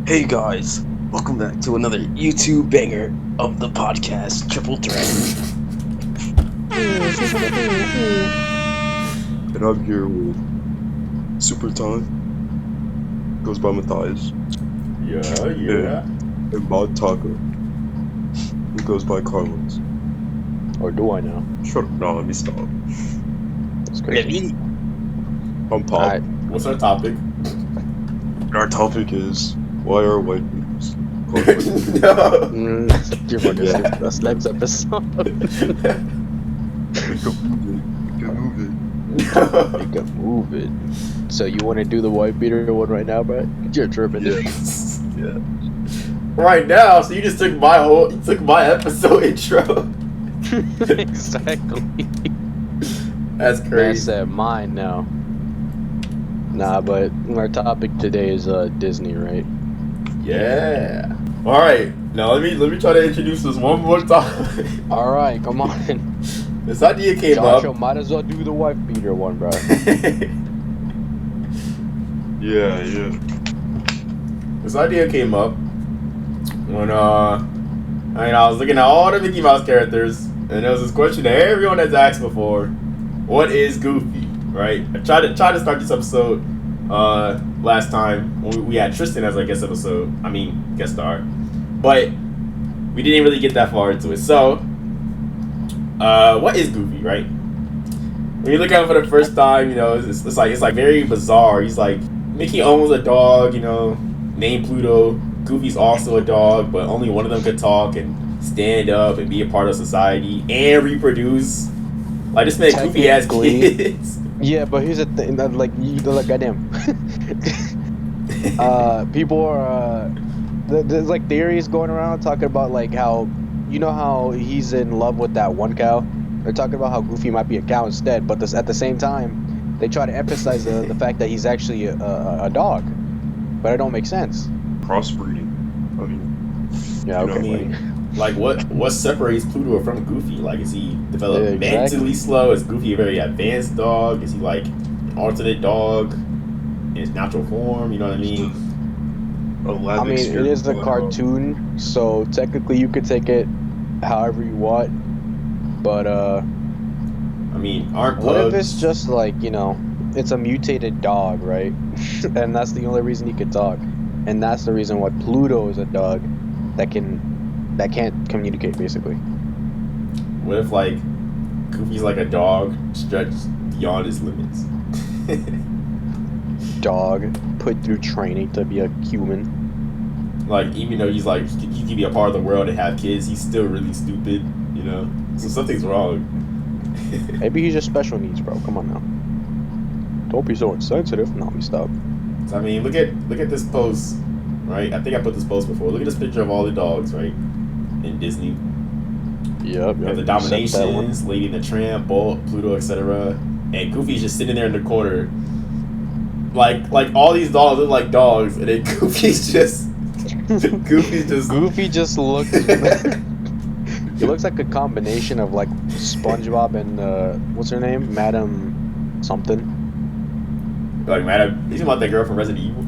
Hey guys, welcome back to another YouTube banger of the podcast Triple Threat. And I'm here with Supertime, goes by Mathias. Yeah. And BotTaco, who goes by Carlos. Or do I now? Shut up, no, let me stop. That's crazy. I'm Pop. Alright. What's our topic? Our topic is, why are white people's called white people? No. You're fucking stupid. That's next episode. You can move it. You can move it. So you want to do the white beater one right now, bro? You're tripping. Yeah. Right now, so you just took my episode intro. Exactly. That's I crazy. said mine now. Nah, but our topic today is Disney, right? Yeah. All right. Now let me try to introduce this one more time. All right, come on. This idea came Joshua up. might as well do the wife beater one, bro. Yeah. This idea came up when I was looking at all the Mickey Mouse characters, and there was this question that everyone has asked before: what is Goofy? Right? I tried to start this episode last time when we had Tristan as our guest star, but we didn't really get that far into it. So, what is Goofy? Right? When you look at him for the first time, it's like very bizarre. He's like, Mickey owns a dog, named Pluto. Goofy's also a dog, but only one of them could talk and stand up and be a part of society and reproduce. Like, this man Goofy has kids. Yeah, but here's the thing, goddamn. People are, there's like theories going around talking about like how he's in love with that one cow. They're talking about how Goofy might be a cow instead, but at the same time, they try to emphasize the fact that he's actually a dog. But it don't make sense. Crossbreeding. I mean, Yeah, okay. I mean, like, what separates Pluto from Goofy? Like, is he developmentally slow? Is Goofy a very advanced dog? Is he like an alternate dog in his natural form? You know what I mean? I mean, it is a cartoon, so technically you could take it however you want. But I mean, aren't what pugs? if it's just like it's a mutated dog, right? And that's the only reason he could talk, and that's the reason why Pluto is a dog that can't communicate, basically. What if like Goofy's like a dog stretched beyond his limits? Dog put through training to be a human. Like, even though he's like he can be a part of the world and have kids, he's still really stupid. So something's wrong. Maybe he's just special needs, bro. Come on now. Don't be so insensitive. No, let me stop. So, I mean, look at this post, right? I think I put this post before. Look at this picture of all the dogs, right? In Disney. Yep. You have the Dalmatians, Lady and the Tramp, Bolt, Pluto, etc. And Goofy's just sitting there in the corner. Like all these dogs look like dogs, and then Goofy just looks. He looks like a combination of like SpongeBob and what's her name, Madam something. Like, Madam, you talking about that girl from Resident Evil?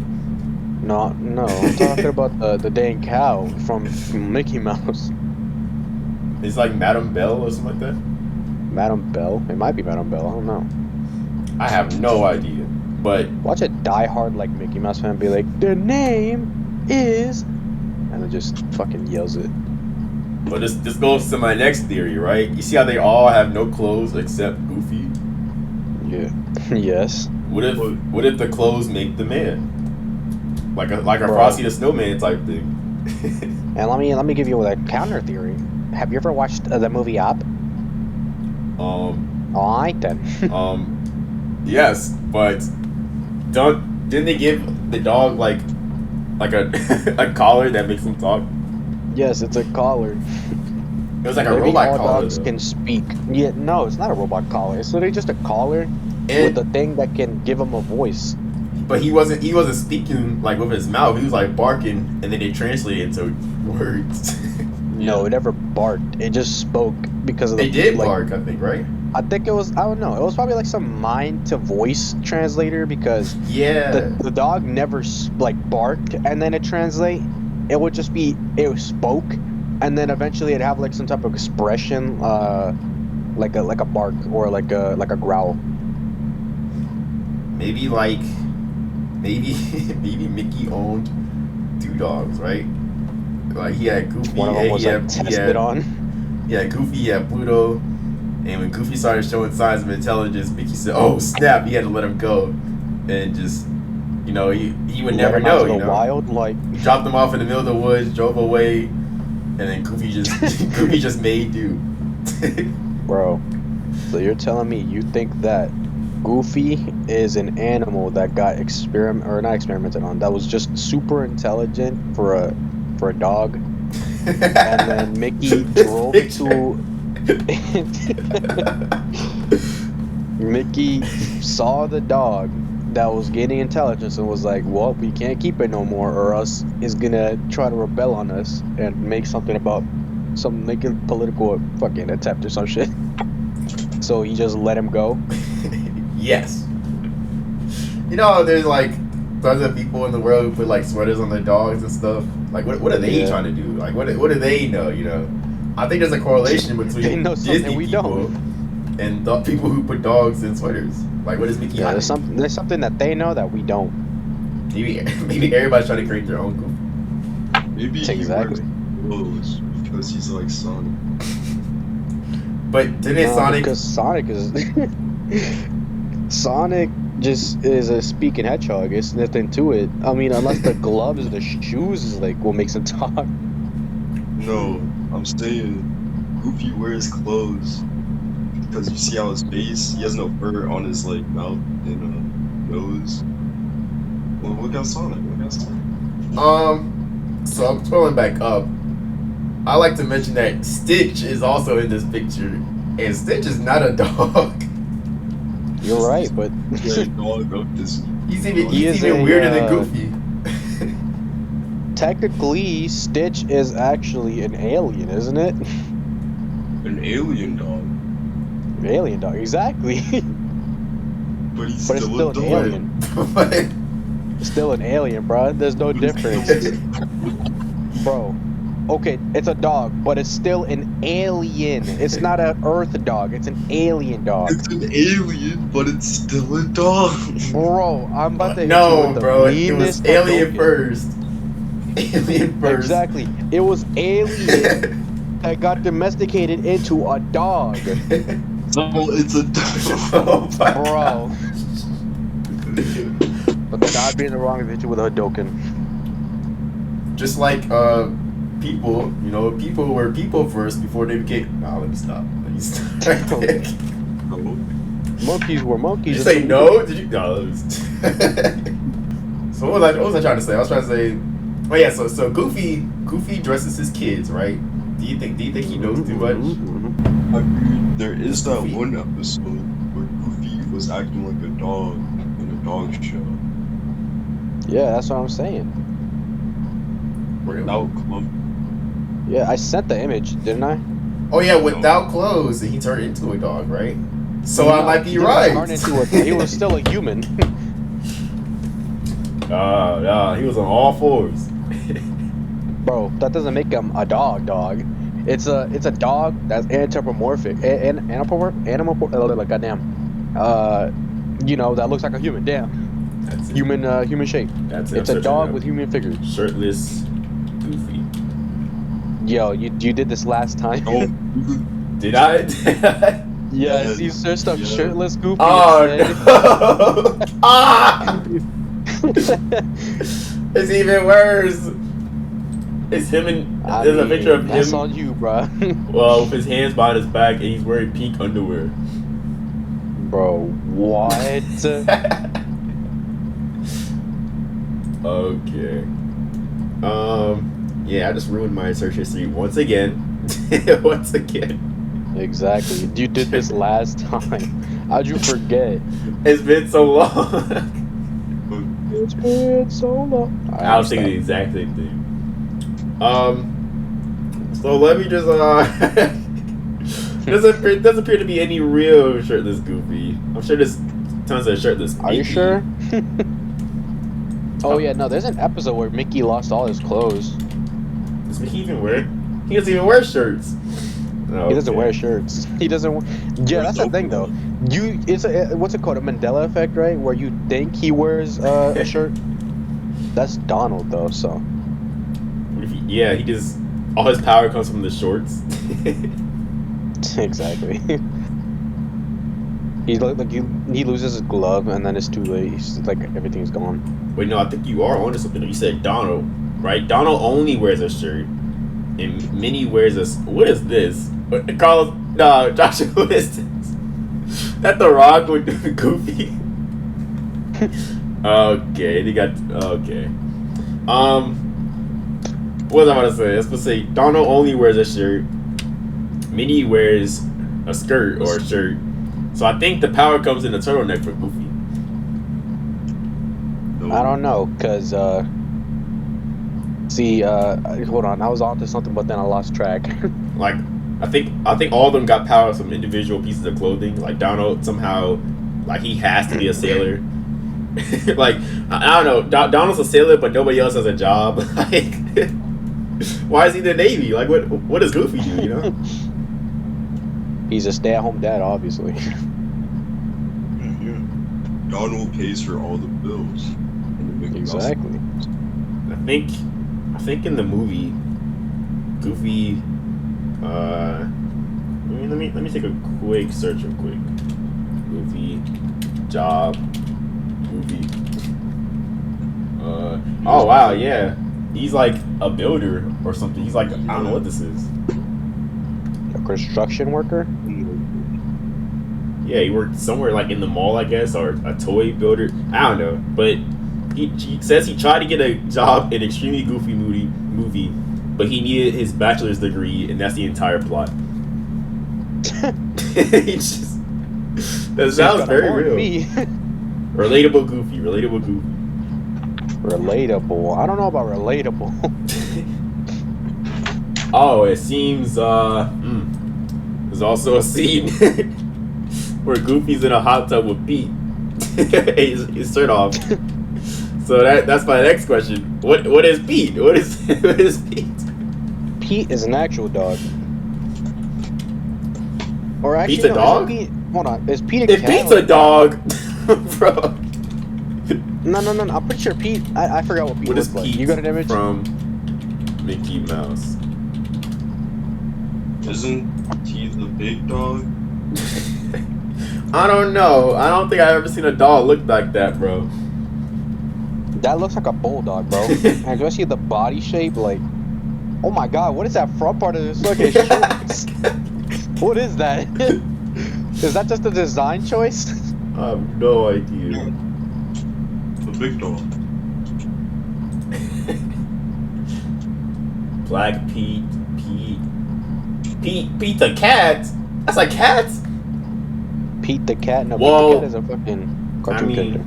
No, I'm talking about the dang cow from Mickey Mouse. It's like Madam Belle or something like that. Madam Belle? It might be Madam Belle. I don't know. I have no idea, but Watch a diehard like Mickey Mouse fan be like, their name is, and it just fucking yells it. But this goes to my next theory, right? You see how they all have no clothes except Goofy? Yeah. Yes. What if the clothes make the man? Like a Frosty the Snowman type thing. And let me give you a counter theory. Have you ever watched the movie Up? Alright then. Yes, but didn't they give the dog like a a collar that makes him talk? Yes, it's a collar. It was like a Maybe robot all collar. dogs though. can speak. Yeah, no, it's not a robot collar. It's literally just a collar with a thing that can give him a voice. But he wasn't speaking like with his mouth. He was like barking, and then they translated it into words. No, it never barked. It just spoke because of They the. did bark, I think, right? I think it was, I don't know, it was probably like some mind to voice translator because Yeah. the dog never like barked and then it translate. It would just be, it spoke and then eventually it'd have like some type of expression, like a bark or like a growl. Maybe maybe Mickey owned 2 dogs, right? Like he had Goofy, One of them was like tested on. Yeah, Goofy, he had Pluto, and when Goofy started showing signs of intelligence, Mickey said, "Oh snap!" He had to let him go, and just, you know, he would never know. You know, wild, like he dropped him off in the middle of the woods, drove away, and then Goofy just made do. Bro, so you're telling me you think that Goofy is an animal that got not experimented on, that was just super intelligent for a dog, and then Mickey drove to Mickey saw the dog that was gaining intelligence and was like, well, we can't keep it no more or else it's gonna try to rebel on us and make something about make a political fucking attempt or some shit. So he just let him go. Yes. You know, there's like tons of people in the world who put like sweaters on their dogs and stuff. Like, what are they trying to do? Like, what do they know? You know, I think there's a correlation between They know something Disney we people and the people who put dogs in sweaters. Like, what is Mickey? Yeah, there's something that they know that we don't. Maybe everybody's trying to create their own Goofy. Maybe Exactly. he wears clothes because he's like Sonic. But didn't Sonic? Because Sonic is Sonic just is a speaking hedgehog. It's nothing to it. I mean, unless the gloves or the shoes is like what makes him talk. No, I'm saying Goofy wears clothes because you see how his face, he has no fur on his like mouth and nose. Well, look at Sonic. So I'm scrolling back up. I like to mention that Stitch is also in this picture, and Stitch is not a dog. You're right, but Dog of Disney. He's even weirder than Goofy. Technically, Stitch is actually an alien, isn't it? An alien dog. An alien dog, exactly. But he's But it's still still a an dog. alien. It's still an alien, bro. There's no difference. Bro, okay, it's a dog, but it's still an alien. It's not an Earth dog. It's an alien dog. It's an alien, but it's still a dog. Bro, I'm about to hit you No, with the bro, it was meanest Alien Hadouken. first. Alien first. Exactly. It was alien that got domesticated into a dog. So it's a dog. Oh my Bro. But then I'd be in the wrong picture with a Hadouken. Just like people, you know, people were people first before they became. No, let me stop. Monkeys were monkeys. Did you say no? Did you? No. So what was I trying to say? I was trying to say, oh yeah. So Goofy dresses his kids, right? Do you think he knows too much? I mean, there is that one episode where Goofy was acting like a dog in a dog show. Yeah, that's what I'm saying. Without clothes. Yeah, I sent the image, didn't I? Oh yeah, without clothes, he turned into a dog, right? So I might be He right. he was still a human. No, he was on all fours. Bro, that doesn't make him a dog. It's a dog that's anthropomorphic. Goddamn. You know, that looks like a human. Damn. That's it. Human shape. That's it. It's a dog with human figures. Shirtless Goofy. Yo, you did this last time. Oh, Did I? Yes, you searched up Yeah. shirtless Goofy. Oh and no! Ah! It's even worse. It's him and there's a picture of That's him. on you, bro. Well, with his hands behind his back, and he's wearing pink underwear. Bro, what? Okay. Yeah, I just ruined my search history once again. Once again. Exactly. You did this last time. How'd you forget? It's been so long. It's been so long. I was thinking the exact same thing. So let me just doesn't appear to be any real shirtless Goofy. I'm sure there's tons of shirtless Mickey. Are you sure? Oh yeah, no. There's an episode where Mickey lost all his clothes. Does Mickey even wear? He doesn't even wear shirts. He doesn't wear shirts. He doesn't. Yeah, that's the thing though. It's what's it called? A Mandela effect, right? Where you think he wears a shirt. That's Donald though. So. He just all his power comes from the shorts. Exactly. He loses his glove and then it's too late. He's like everything's gone. Wait, no, I think you are onto something. You said Donald, right? Donald only wears a shirt, and Minnie wears a. What is this? Carlos, no, Joshua, what is this? That the Rock with Goofy? Okay, they got okay. What was I about to say? I was supposed to say Donald only wears a shirt. Minnie wears a skirt or a shirt. So I think the power comes in the turtleneck for Goofy. I don't know, cause hold on, I was onto something, but then I lost track. Like, I think all of them got powers from individual pieces of clothing. Like Donald somehow, like he has to be a sailor. Like I don't know, Donald's a sailor, but nobody else has a job. Like, why is he in the Navy? Like, what does Goofy do? You know? He's a stay-at-home dad, obviously. Yeah. Donald pays for all the bills. Exactly. I think in the movie, Goofy. Let me take a quick search real quick. Goofy job. Goofy. Oh wow, yeah. He's like a builder or something. He's like, I don't know what this is. A construction worker? Yeah, he worked somewhere like in the mall, I guess, or a toy builder. I don't know. But he says he tried to get a job in Extremely Goofy movie, but he needed his bachelor's degree, and that's the entire plot. That sounds very real. Relatable Goofy. Relatable. I don't know about relatable. Oh, it seems there's also a scene where Goofy's in a hot tub with Pete. his shirt off. So that's my next question. What is Pete? What is Pete? Pete is an actual dog. Or actually, Pete's a dog? Hold on, is Pete a cat? If Pete's a dog, bro. No. I'm pretty sure Pete. I forgot what Pete What is looks like. Pete You got an image from Mickey Mouse? Isn't he the big dog? I don't know. I don't think I've ever seen a dog look like that, bro. That looks like a bulldog, bro. And especially the body shape, like, oh my god, what is that front part of this fucking shorts? What is that? Is that just a design choice? I have no idea. The big dog. Black Pete the cat. That's like cats. Pete the cat? No, Whoa. Pete the cat is a fucking cartoon character.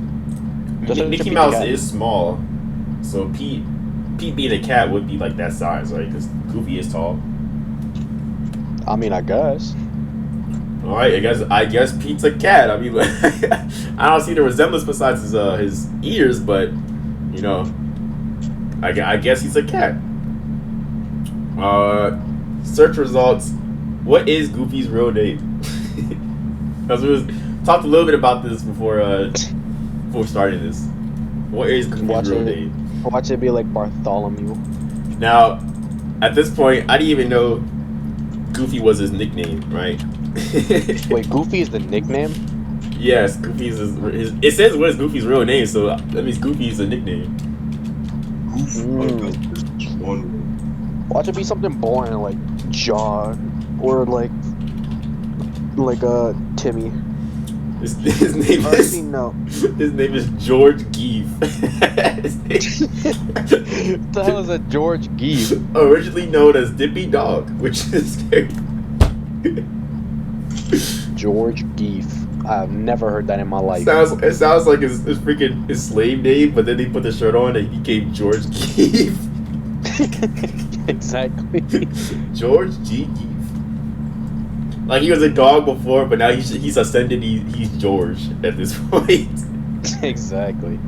Just Mickey Pete Mouse the cat. is small, so Pete being a cat would be like that size, right? Because Goofy is tall. I mean, I guess. All right, I guess Pete's a cat. I mean, I don't see the resemblance besides his ears, but you know, I guess he's a cat. Search results. What is Goofy's real name? Because we talked a little bit about this before starting this. What is Goofy's real name? Watch it be like Bartholomew. Now, at this point, I didn't even know Goofy was his nickname, right? Wait, Goofy is the nickname? Yes, Goofy's his. It says what is Goofy's real name, so that means Goofy is a nickname. Watch it be something boring like John or like Timmy. His name is no. His name is George Geef. What the hell is a George Geef? Originally known as Dippy Dog, which is scary. George Geef. I've never heard that in my life. It sounds like his freaking his slave name, but then he put the shirt on and he became George Geef. Exactly. George G. Geef. Like he was a dog before, but now he's ascended. He's George at this point. Exactly.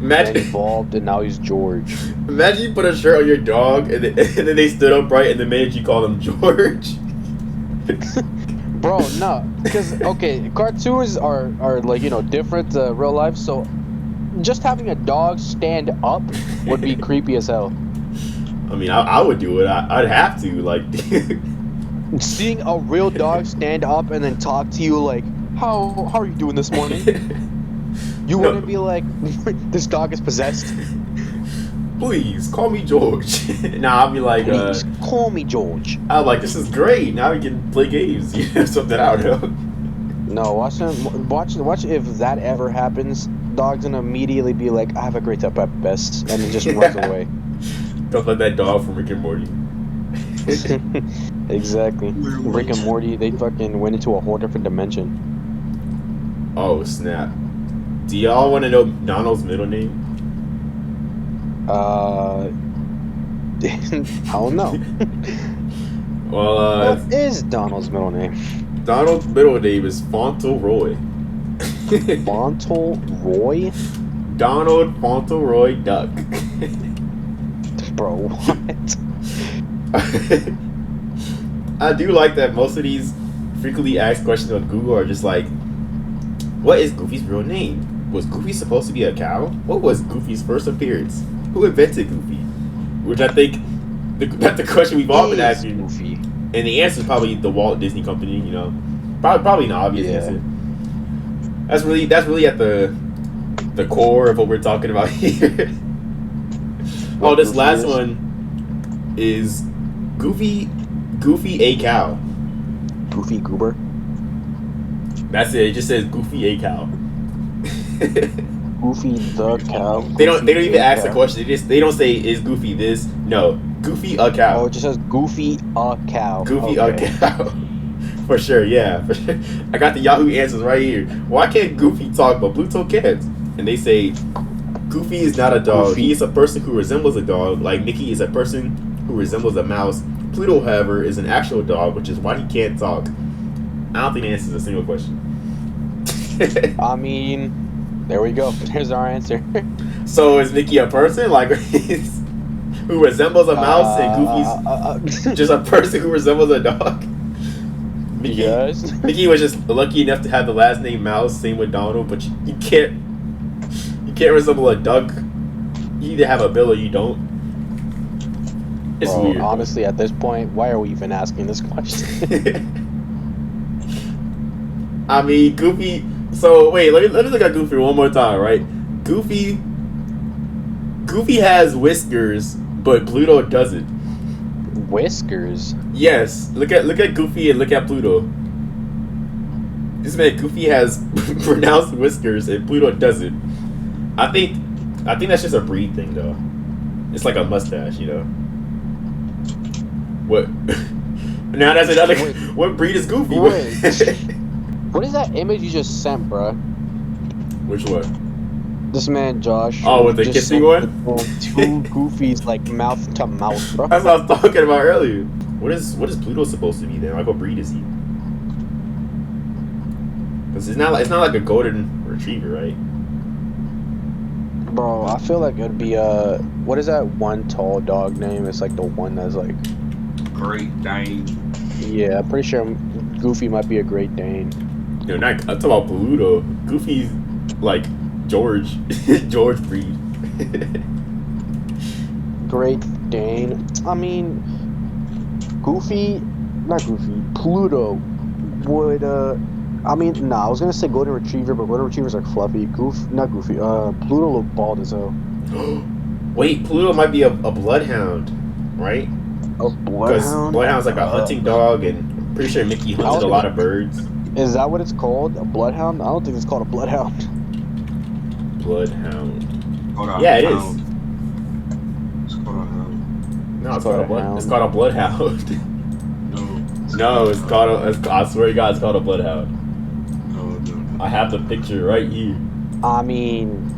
Imagine And evolved, and now he's George. Imagine you put a shirt on your dog, and then they stood upright, and the minute you call him George. Bro, no, because okay, cartoons are like different real life. So just having a dog stand up would be creepy as hell. I mean, I would do it. I'd have to like. Seeing a real dog stand up and then talk to you like, how are you doing this morning? You wouldn't be like, this dog is possessed. Please call me George. Nah, I'll be like, please call me George. I'm like, this is great. Now we can play games. Something I don't know. No, watch if that ever happens. Dog's gonna immediately be like, I have a great time at best, and then just runs away. Don't like that dog from Rick and Morty. Exactly. Rick and Morty, they fucking went into a whole different dimension. Oh snap! Do y'all want to know Donald's middle name? I don't know. Well, what is Donald's middle name? Donald's middle name is Fauntleroy. Fauntleroy? Donald Fauntleroy Duck. Bro, what? I do like that most of these frequently asked questions on Google are just like, what is Goofy's real name? Was Goofy supposed to be a cow? What was Goofy's first appearance? Who invented Goofy? Which I think that's the question we've all been asking. Goofy. And the answer is probably the Walt Disney Company, Probably an obvious answer. That's really at the core of what we're talking about here. Oh, this last one is Goofy a cow. Goofy Goober. That's it. It just says Goofy a cow. Goofy the cow. They don't even ask the question. They don't say is Goofy this. No, Goofy a cow. Oh, it just says Goofy a cow. Goofy a cow. For sure, yeah. For sure. I got the Yahoo answers right here. Why can't Goofy talk but Pluto can't? And they say Goofy is not a dog. Goofy. He is a person who resembles a dog, like Mickey is a person who resembles a mouse. Pluto, however, is an actual dog, which is why he can't talk. I don't think that answers a single question. I mean, there we go. Here's our answer. So is Mickey a person, like who resembles a mouse, and Goofy's just a person who resembles a dog? Mickey, yes. Mickey was just lucky enough to have the last name Mouse. Same with Donald, but you can't resemble a duck. You either have a bill or you don't. It's Bro, weird. honestly, at this point, why are we even asking this question? I mean, Goofy. So wait, let me look at Goofy one more time, right? Goofy has whiskers, but Pluto doesn't. Whiskers? Yes. Look at Goofy and look at Pluto. This man Goofy has pronounced whiskers and Pluto doesn't. I think that's just a breed thing though. It's like a mustache, What? Now that's another. Wait. What breed is Goofy? Wait. What is that image you just sent, bro? Which one? This man Josh. Oh, with the just kissing sent one? Two Goofies like mouth to mouth, bro. That's what I was talking about earlier. What is Pluto supposed to be then? Like what breed is he? Because it's not like a golden retriever, right? Bro, I feel like it'd be what is that one tall dog name? It's like the one that's like Great Dane. yeah, I'm pretty sure Goofy might be a Great Dane. No, I'm talking about Pluto. Goofy's like George breed. Great Dane. I mean, Pluto would I mean, I was gonna say Golden Retriever, but Golden Retrievers are fluffy. Pluto look bald as hell. Wait, Pluto might be a bloodhound, right? A Because bloodhound? bloodhound's like a hunting dog, and I'm pretty sure Mickey hunted a lot of birds. Is that what it's called? A bloodhound? I don't think it's called a bloodhound. Bloodhound. Hold on. Yeah, it is. It's called a hound. No, it's called a bloodhound. No. No, it's called I swear to God, it's called a bloodhound. No. I have the picture right here. I mean,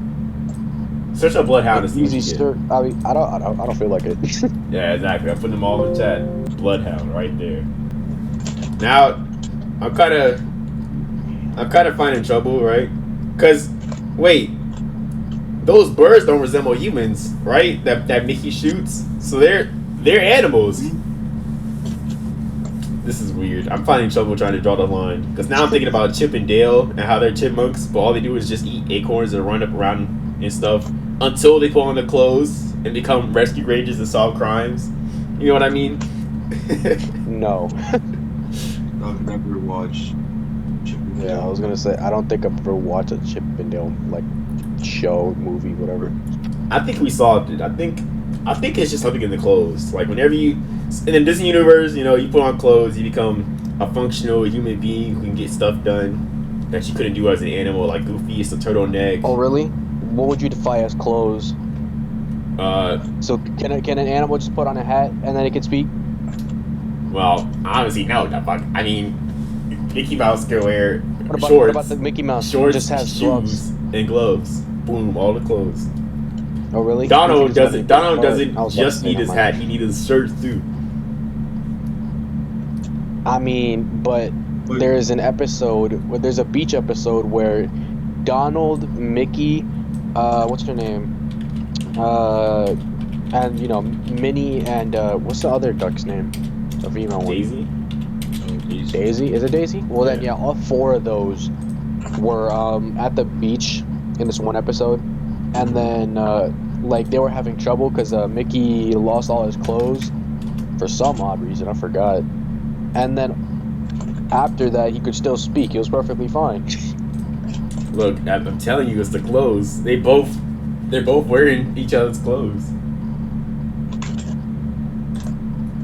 Search a bloodhound to see what easy you get. search. I mean, I don't feel like it. Yeah, exactly. I'm putting them all in the chat. Bloodhound right there. Now, I'm kind of finding trouble, right? Because, wait, those birds don't resemble humans, right? That Mickey shoots, so they're animals. This is weird. I'm finding trouble trying to draw the line because now I'm thinking about Chip and Dale and how they're chipmunks, but all they do is just eat acorns and run up around and stuff until they put on the clothes and become rescue rangers and solve crimes. You know what I mean? No. I've never watched Chip and Dale. Yeah, I was gonna say I don't think I've ever watched a Chip and Dale like show, movie, whatever. I think we solved it. I think it's just something in the clothes. Like whenever you in the Disney universe, you know, you put on clothes, you become a functional human being who can get stuff done that you couldn't do as an animal. Like Goofy, it's a turtleneck. Oh, really? What would you define as clothes? So can an animal just put on a hat and then it can speak? Well, obviously no. I mean, Mickey Mouse can wear shorts. What about the Mickey Mouse? Shorts, just has shoes, gloves. and gloves. Boom, all the clothes. Oh, really? Donald doesn't I was just about to need say, his never hat. mind. He needs his shirt too. I mean, but there's an episode where there's a beach episode where Donald, Mickey, what's her name? And you know, Minnie and what's the other duck's name? The female one. Daisy. Daisy? Is it Daisy? Well, then Yeah. all four of those were at the beach in this one episode, and then like they were having trouble because Mickey lost all his clothes for some odd reason. I forgot. And then after that, he could still speak. He was perfectly fine. Look, I'm telling you, it's the clothes. They're both wearing each other's clothes.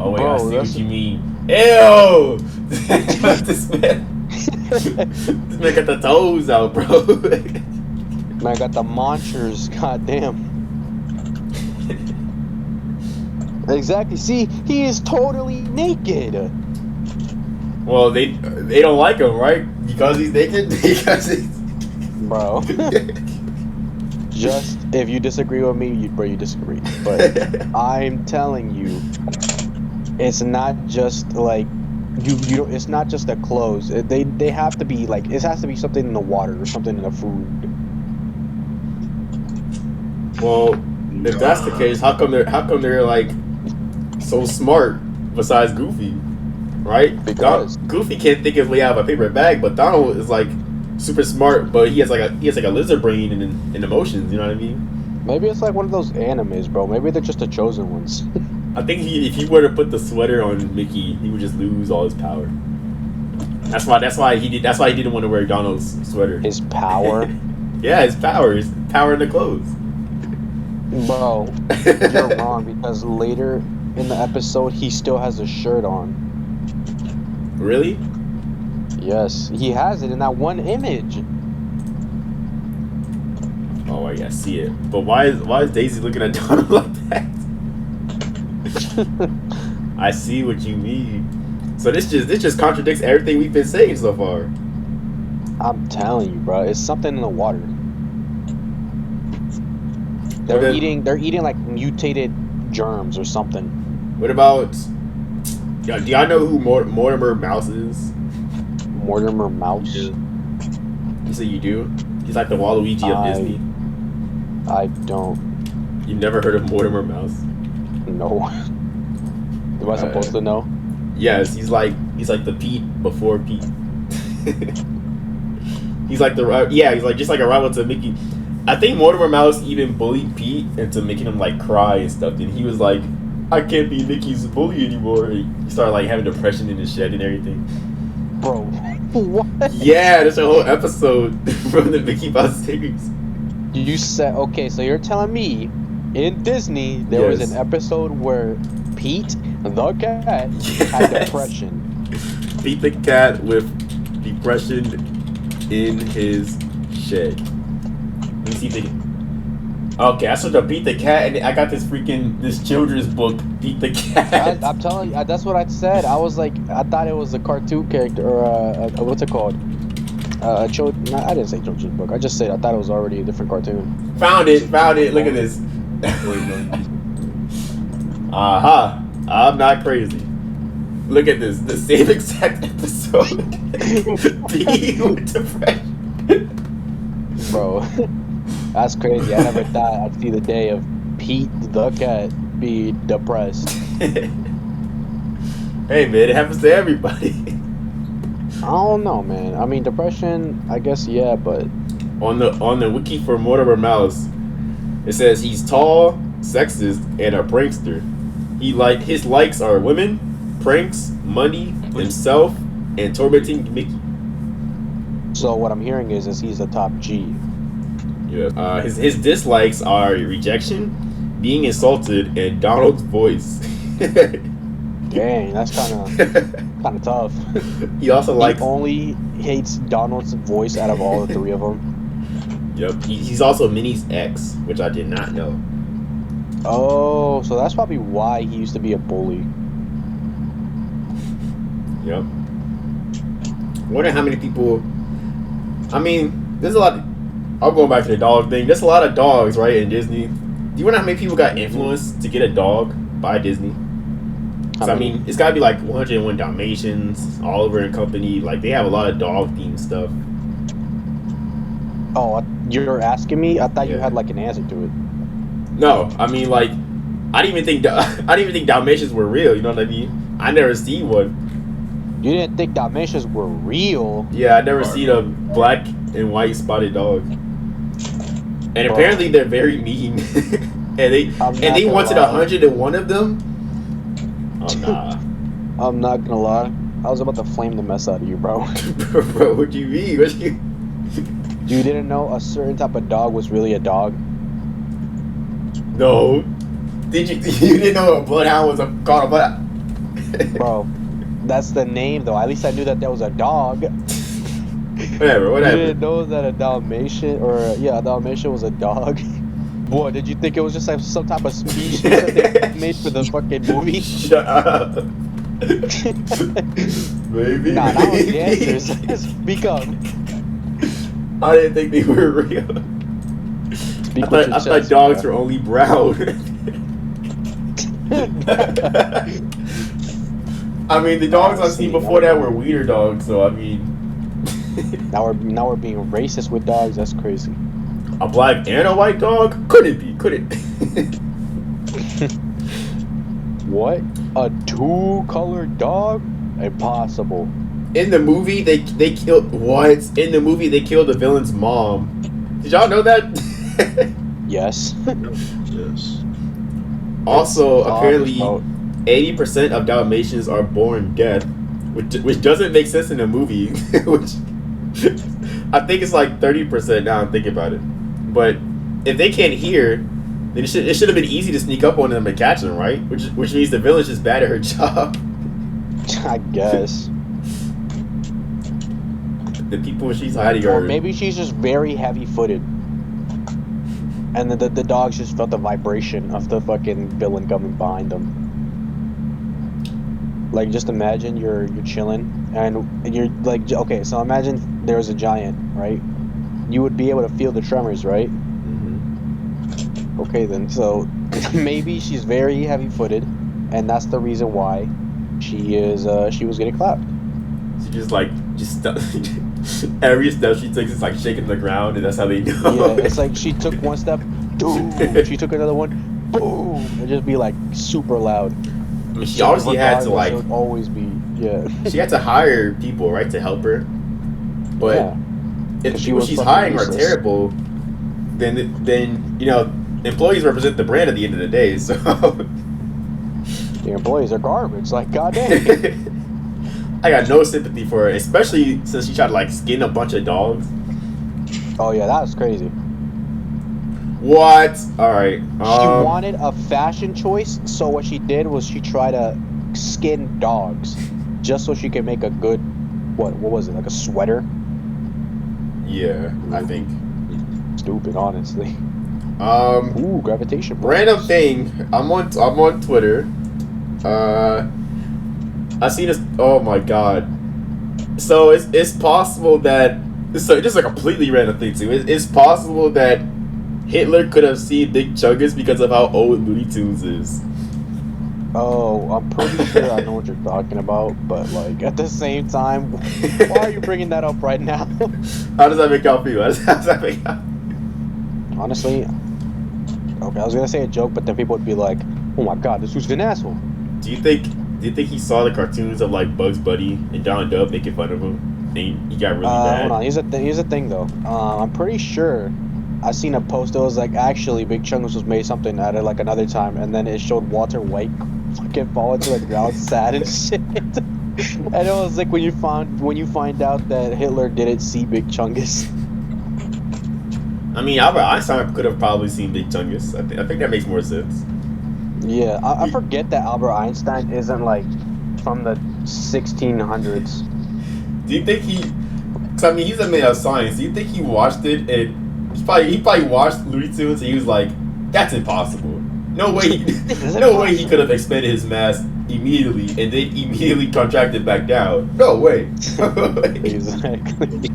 Oh wait, Bro, I see what that's- you mean. Ew! This man got the toes out, bro. Man, I got the monsters. Goddamn. Exactly. See, he is totally naked. Well, they don't like him, right? Because he's naked. Because he's Bro. Just if you disagree with me, you disagree. But I'm telling you, it's not just like you don't. It's not just the clothes. They have to be like it has to be something in the water or something in the food. Well, if that's the case, how come they're like so smart besides Goofy, right? Because- Goofy can't think his way out of a paper bag, but Donald is like super smart, but he has like a lizard brain and emotions. You know what I mean? Maybe it's like one of those animes, bro. Maybe they're just the chosen ones. I think if he were to put the sweater on Mickey, he would just lose all his power. That's why he didn't want to wear Donald's sweater. His power, Yeah, his power in the clothes. bro. You're wrong because later in the episode he still has a shirt on. Really? Yes, he has it in that one image. Oh, I see it. But why is Daisy looking at Donald like that? I see what you mean. So this just contradicts everything we've been saying so far. I'm telling you, bro. It's something in the water. They're then- eating like mutated germs or something. What about? Do y'all know who Mortimer Mouse is? Mortimer Mouse. Yeah. You say you do? He's like the Waluigi of Disney. I don't You've never heard of Mortimer Mouse? know. Am I supposed to know? Yes, he's like the Pete before Pete. He's like he's like just like a rival to Mickey. I think Mortimer Mouse even bullied Pete into making him like cry and stuff. And he was like, "I can't be Mickey's bully anymore." And he started like having depression in his shed and everything. Bro, what? Yeah, there's a whole episode from the Mickey Mouse series. You said, okay, so you're telling me in Disney there was Yes. an episode where Pete the cat had Yes. depression. Pete the cat with depression in his shed. Let me see if they can... Okay, I searched up Pete the cat and I got this children's book, Pete the cat. I'm telling you, that's what I said. I was like, I thought it was a cartoon character or what's it called? I didn't say children's book. I just said I thought it was already a different cartoon. Found it. Look at this. Aha. I'm not crazy. Look at this. The same exact episode. Pete with depression. Bro, that's crazy. I never thought I'd see the day of Pete the cat be depressed. Hey man, it happens to everybody. I don't know, man. I mean, depression, I guess, yeah, but On the wiki for Mortimer Mouse, it says he's tall, sexist, and a prankster. His likes are women, pranks, money, himself, and tormenting Mickey. so what I'm hearing is he's a top G. Yeah. His dislikes are rejection, being insulted, and Donald's voice. Dang, that's kind of tough. He also He likes. only hates Donald's voice out of all the three of them. Yep. He's also Minnie's ex, which I did not know. Oh, so that's probably why he used to be a bully. Yep. Wonder how many people. I mean, there's a lot. I'm going back to the dog thing. There's a lot of dogs, right, in Disney. Do you wonder how many people got influenced to get a dog by Disney? So, I mean, it's gotta be like 101 Dalmatians, Oliver and Company. Like, they have a lot of dog themed stuff. Oh, you're asking me? I thought you Yeah. had like an answer to it. No, I mean, like, I didn't even think Dalmatians were real. You know what I mean? I never seen one. You didn't think Dalmatians were real? Yeah, I never seen a black and white spotted dog. And Bro. apparently they're very mean. and they wanted 101 of them. Oh nah. I'm not gonna lie. I was about to flame the mess out of you, bro. Bro, what do you mean? You didn't know a certain type of dog was really a dog? No. Did you? You didn't know a bloodhound was called a bloodhound? Bro, that's the name though. At least I knew that there was a dog. Whatever. You didn't know that a Dalmatian, a Dalmatian was a dog? What, did you think it was just like some type of species that they made for the fucking movie? Shut up. Maybe. Nah, that was the answers. Speak up. I didn't think they were real. Speak I thought dogs were only brown. I mean, the dogs I've seen before that were wiener dogs, so I mean. Now we're being racist with dogs. That's crazy. A black and a white dog? Could it be? Could it? What? A two-colored dog? Impossible. In the movie, they killed what? In the movie, they killed the villain's mom. Did y'all know that? Yes. Yes. Also, It's apparently, about- 80% of Dalmatians are born deaf, which doesn't make sense in the movie. Which I think it's like 30% now. I'm thinking about it. But if they can't hear, then it should have been easy to sneak up on them and catch them, right? Which means the villain's just bad at her job. I guess. The people she's hiding Or are maybe she's just very heavy-footed. And then the dogs just felt the vibration of the fucking villain coming behind them. Like, just imagine you're chilling and you're like, okay, so imagine there's a giant, right? You would be able to feel the tremors, right? Mhm. Okay, then, so maybe she's very heavy-footed, and that's the reason why she was getting clapped. She just every step she takes is like shaking the ground, and that's how they know. Yeah, it's like she took one step, boom. She took another one, boom. It'd just be like super loud. I mean, she obviously had to like. It would always be, yeah. She had to hire people, right, to help her. But Yeah. if the She people was she's fucking hiring are useless. terrible, then employees represent the brand at the end of the day. So The employees are garbage. Like, goddamn. I got no sympathy for her, especially since she tried to like skin a bunch of dogs. Oh yeah, that was crazy. What? All right. She wanted a fashion choice, so what she did was she tried to skin dogs, just so she could make a good, what was it, like a sweater? Yeah, I think. Stupid, honestly. Ooh, Gravitation. random thing. I'm on Twitter. I seen this. Oh my god. So it's possible that just a completely random thing too. It's possible that Hitler could have seen Big Chungus because of how old Looney Tunes is. Oh, I'm pretty sure I know what you're talking about, but like at the same time, why are you bringing that up right now? How does that make y'all feel? How does that make y'all? Honestly, okay, I was gonna say a joke, but then people would be like, "Oh my god, this dude's an asshole." Do you think he saw the cartoons of like Bugs Bunny and Donald Duck making fun of him, and he got really mad? Hold on, here's the thing though. I'm pretty sure I seen a post that was like, actually, Big Chungus was made something at it like another time, and then it showed Walter White fucking falling to the ground, sad and shit. And it was like when you find out that Hitler didn't see Big Chungus. I mean, Albert Einstein could have probably seen Big Chungus. I think that makes more sense. Yeah, I forget that Albert Einstein isn't like from the 1600s. Do you think he? Cause I mean, he's a man of science. Do you think he watched it and he probably watched Looney Tunes and he was like, "That's impossible. No way. Way he could have expanded his mass immediately and then immediately contracted back down. No way." Exactly.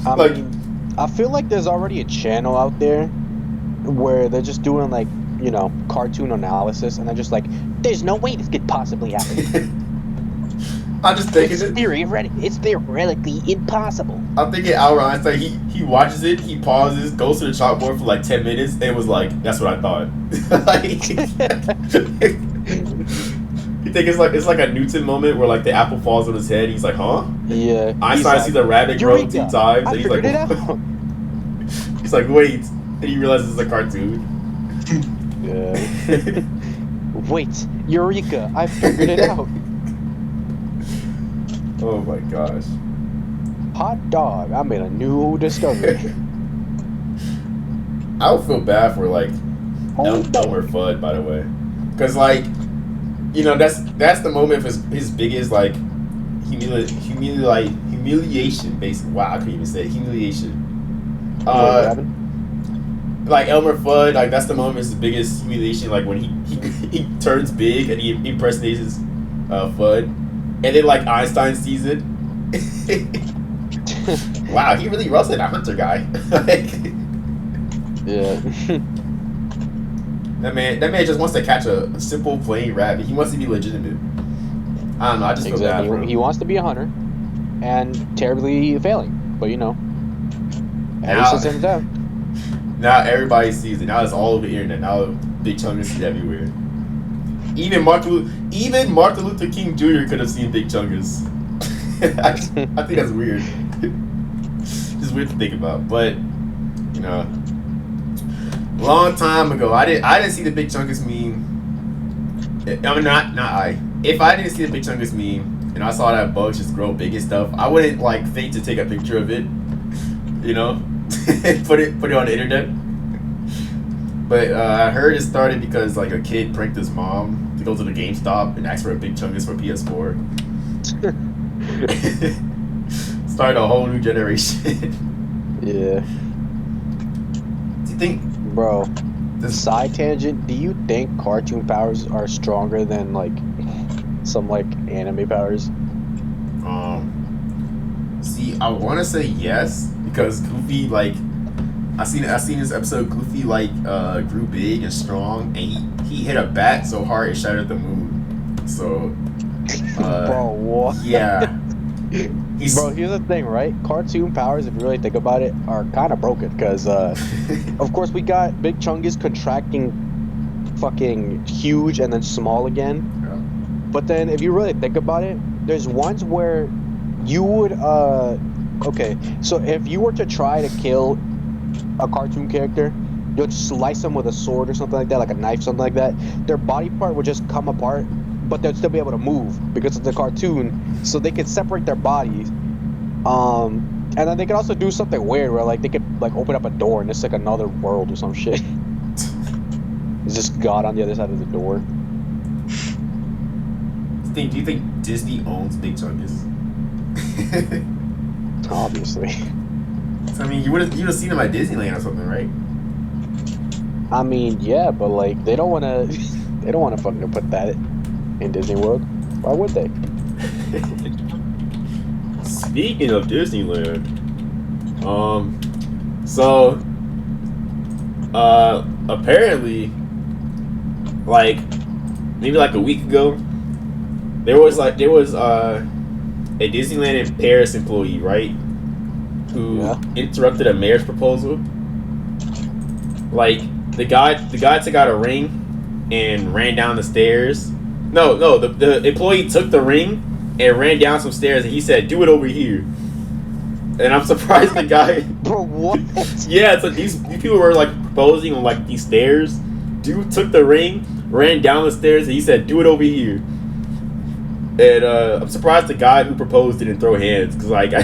I Like, mean, I feel like there's already a channel out there where they're just doing like, you know, cartoon analysis, and they're just like, "There's no way this could possibly happen." I'm just thinking It's theoretically impossible. I'm thinking Albert Einstein. He watches it. He pauses, goes to the chalkboard for like 10 minutes, and was like, "That's what I thought." Like, you think it's like a Newton moment where like the apple falls on his head. He's like, "Huh?" Yeah. Einstein sees a rabbit grow Eureka! 2 times, I and he's like, figured it out. he's like, "Wait," and he realizes it's a cartoon. Yeah. Wait, Eureka! I figured it out. Oh my gosh. Hot dog! I made a new discovery. I would feel bad for like Elmer Fudd, by the way, because like, you know, that's the moment of his biggest like humiliation. Basically, wow, I couldn't even say it. Humiliation. Like Elmer Fudd, like that's the moment of his biggest humiliation. Like when he turns big and he impersonates his Fudd, and then like Einstein sees it. Wow, he really roasted a hunter guy. Like, Yeah. That man just wants to catch a simple plain rabbit. He wants to be legitimate. I don't know. I just feel bad for him. He wants to be a hunter, and terribly failing. But you know, at least it's in down. Now everybody sees it. Now it's all over the internet. Now Big Chungus is everywhere. Even Martin Luther King Jr. could have seen Big Chungus. I think that's weird. Just weird to think about, but you know, long time ago, I didn't see the Big Chungus meme. I mean, not I. If I didn't see the Big Chungus meme and I saw that bugs just grow big and stuff, I wouldn't like think to take a picture of it, you know, put it on the internet. But I heard it started because like a kid pranked his mom to go to the GameStop and ask for a Big Chungus for PS4. Started a whole new generation. Yeah. Do you think, Bro, this side tangent, do you think cartoon powers are stronger than like some like anime powers? See, I want to say yes because Goofy, like, I seen this episode. Goofy like grew big and strong, and he hit a bat so hard it shattered the moon. So, Bro, what? yeah. Bro, here's the thing, right? Cartoon powers, if you really think about it, are kind of broken because, of course, we got Big Chungus contracting fucking huge and then small again. Yeah. But then, if you really think about it, there's ones where you would, okay, so if you were to try to kill a cartoon character, you'll slice them with a sword or something like that, like a knife, something like that. Their body part would just come apart, but they'd still be able to move because it's a cartoon, so they could separate their bodies. And then they could also do something weird where like they could like open up a door and it's like another world or some shit. It's just God on the other side of the door. Do you think Disney owns Big Chungus? Obviously. So, I mean, you would have seen him at Disneyland or something, right? I mean, yeah, but like they don't want to fucking put that in Disney World. Why would they? Speaking of Disneyland, so apparently, like maybe like a week ago, there was a Disneyland in Paris employee, right, who interrupted a mayor's proposal. Like the guy took out a ring and ran down the stairs. No, the employee took the ring and ran down some stairs, and he said, "Do it over here." And I'm surprised the guy. Bro, what? Yeah, it's like these people were like proposing on like these stairs. Dude took the ring, ran down the stairs, and he said, "Do it over here." And I'm surprised the guy who proposed didn't throw hands, because like I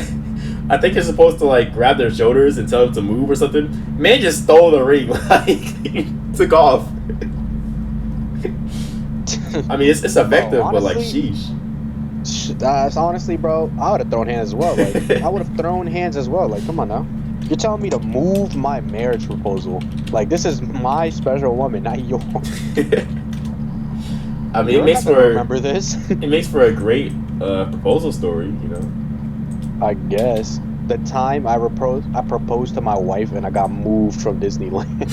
think you're supposed to like grab their shoulders and tell them to move or something. Man just stole the ring, like he took off. I mean, it's effective, honestly, but like, sheesh. Honestly, bro, I would have thrown hands as well. Like, I would have thrown hands as well. Like, come on now. You're telling me to move my marriage proposal. Like, this is my special woman, not yours. I mean, it makes for remember this. It makes for a great proposal story, you know. I guess the time I proposed to my wife and I got moved from Disneyland.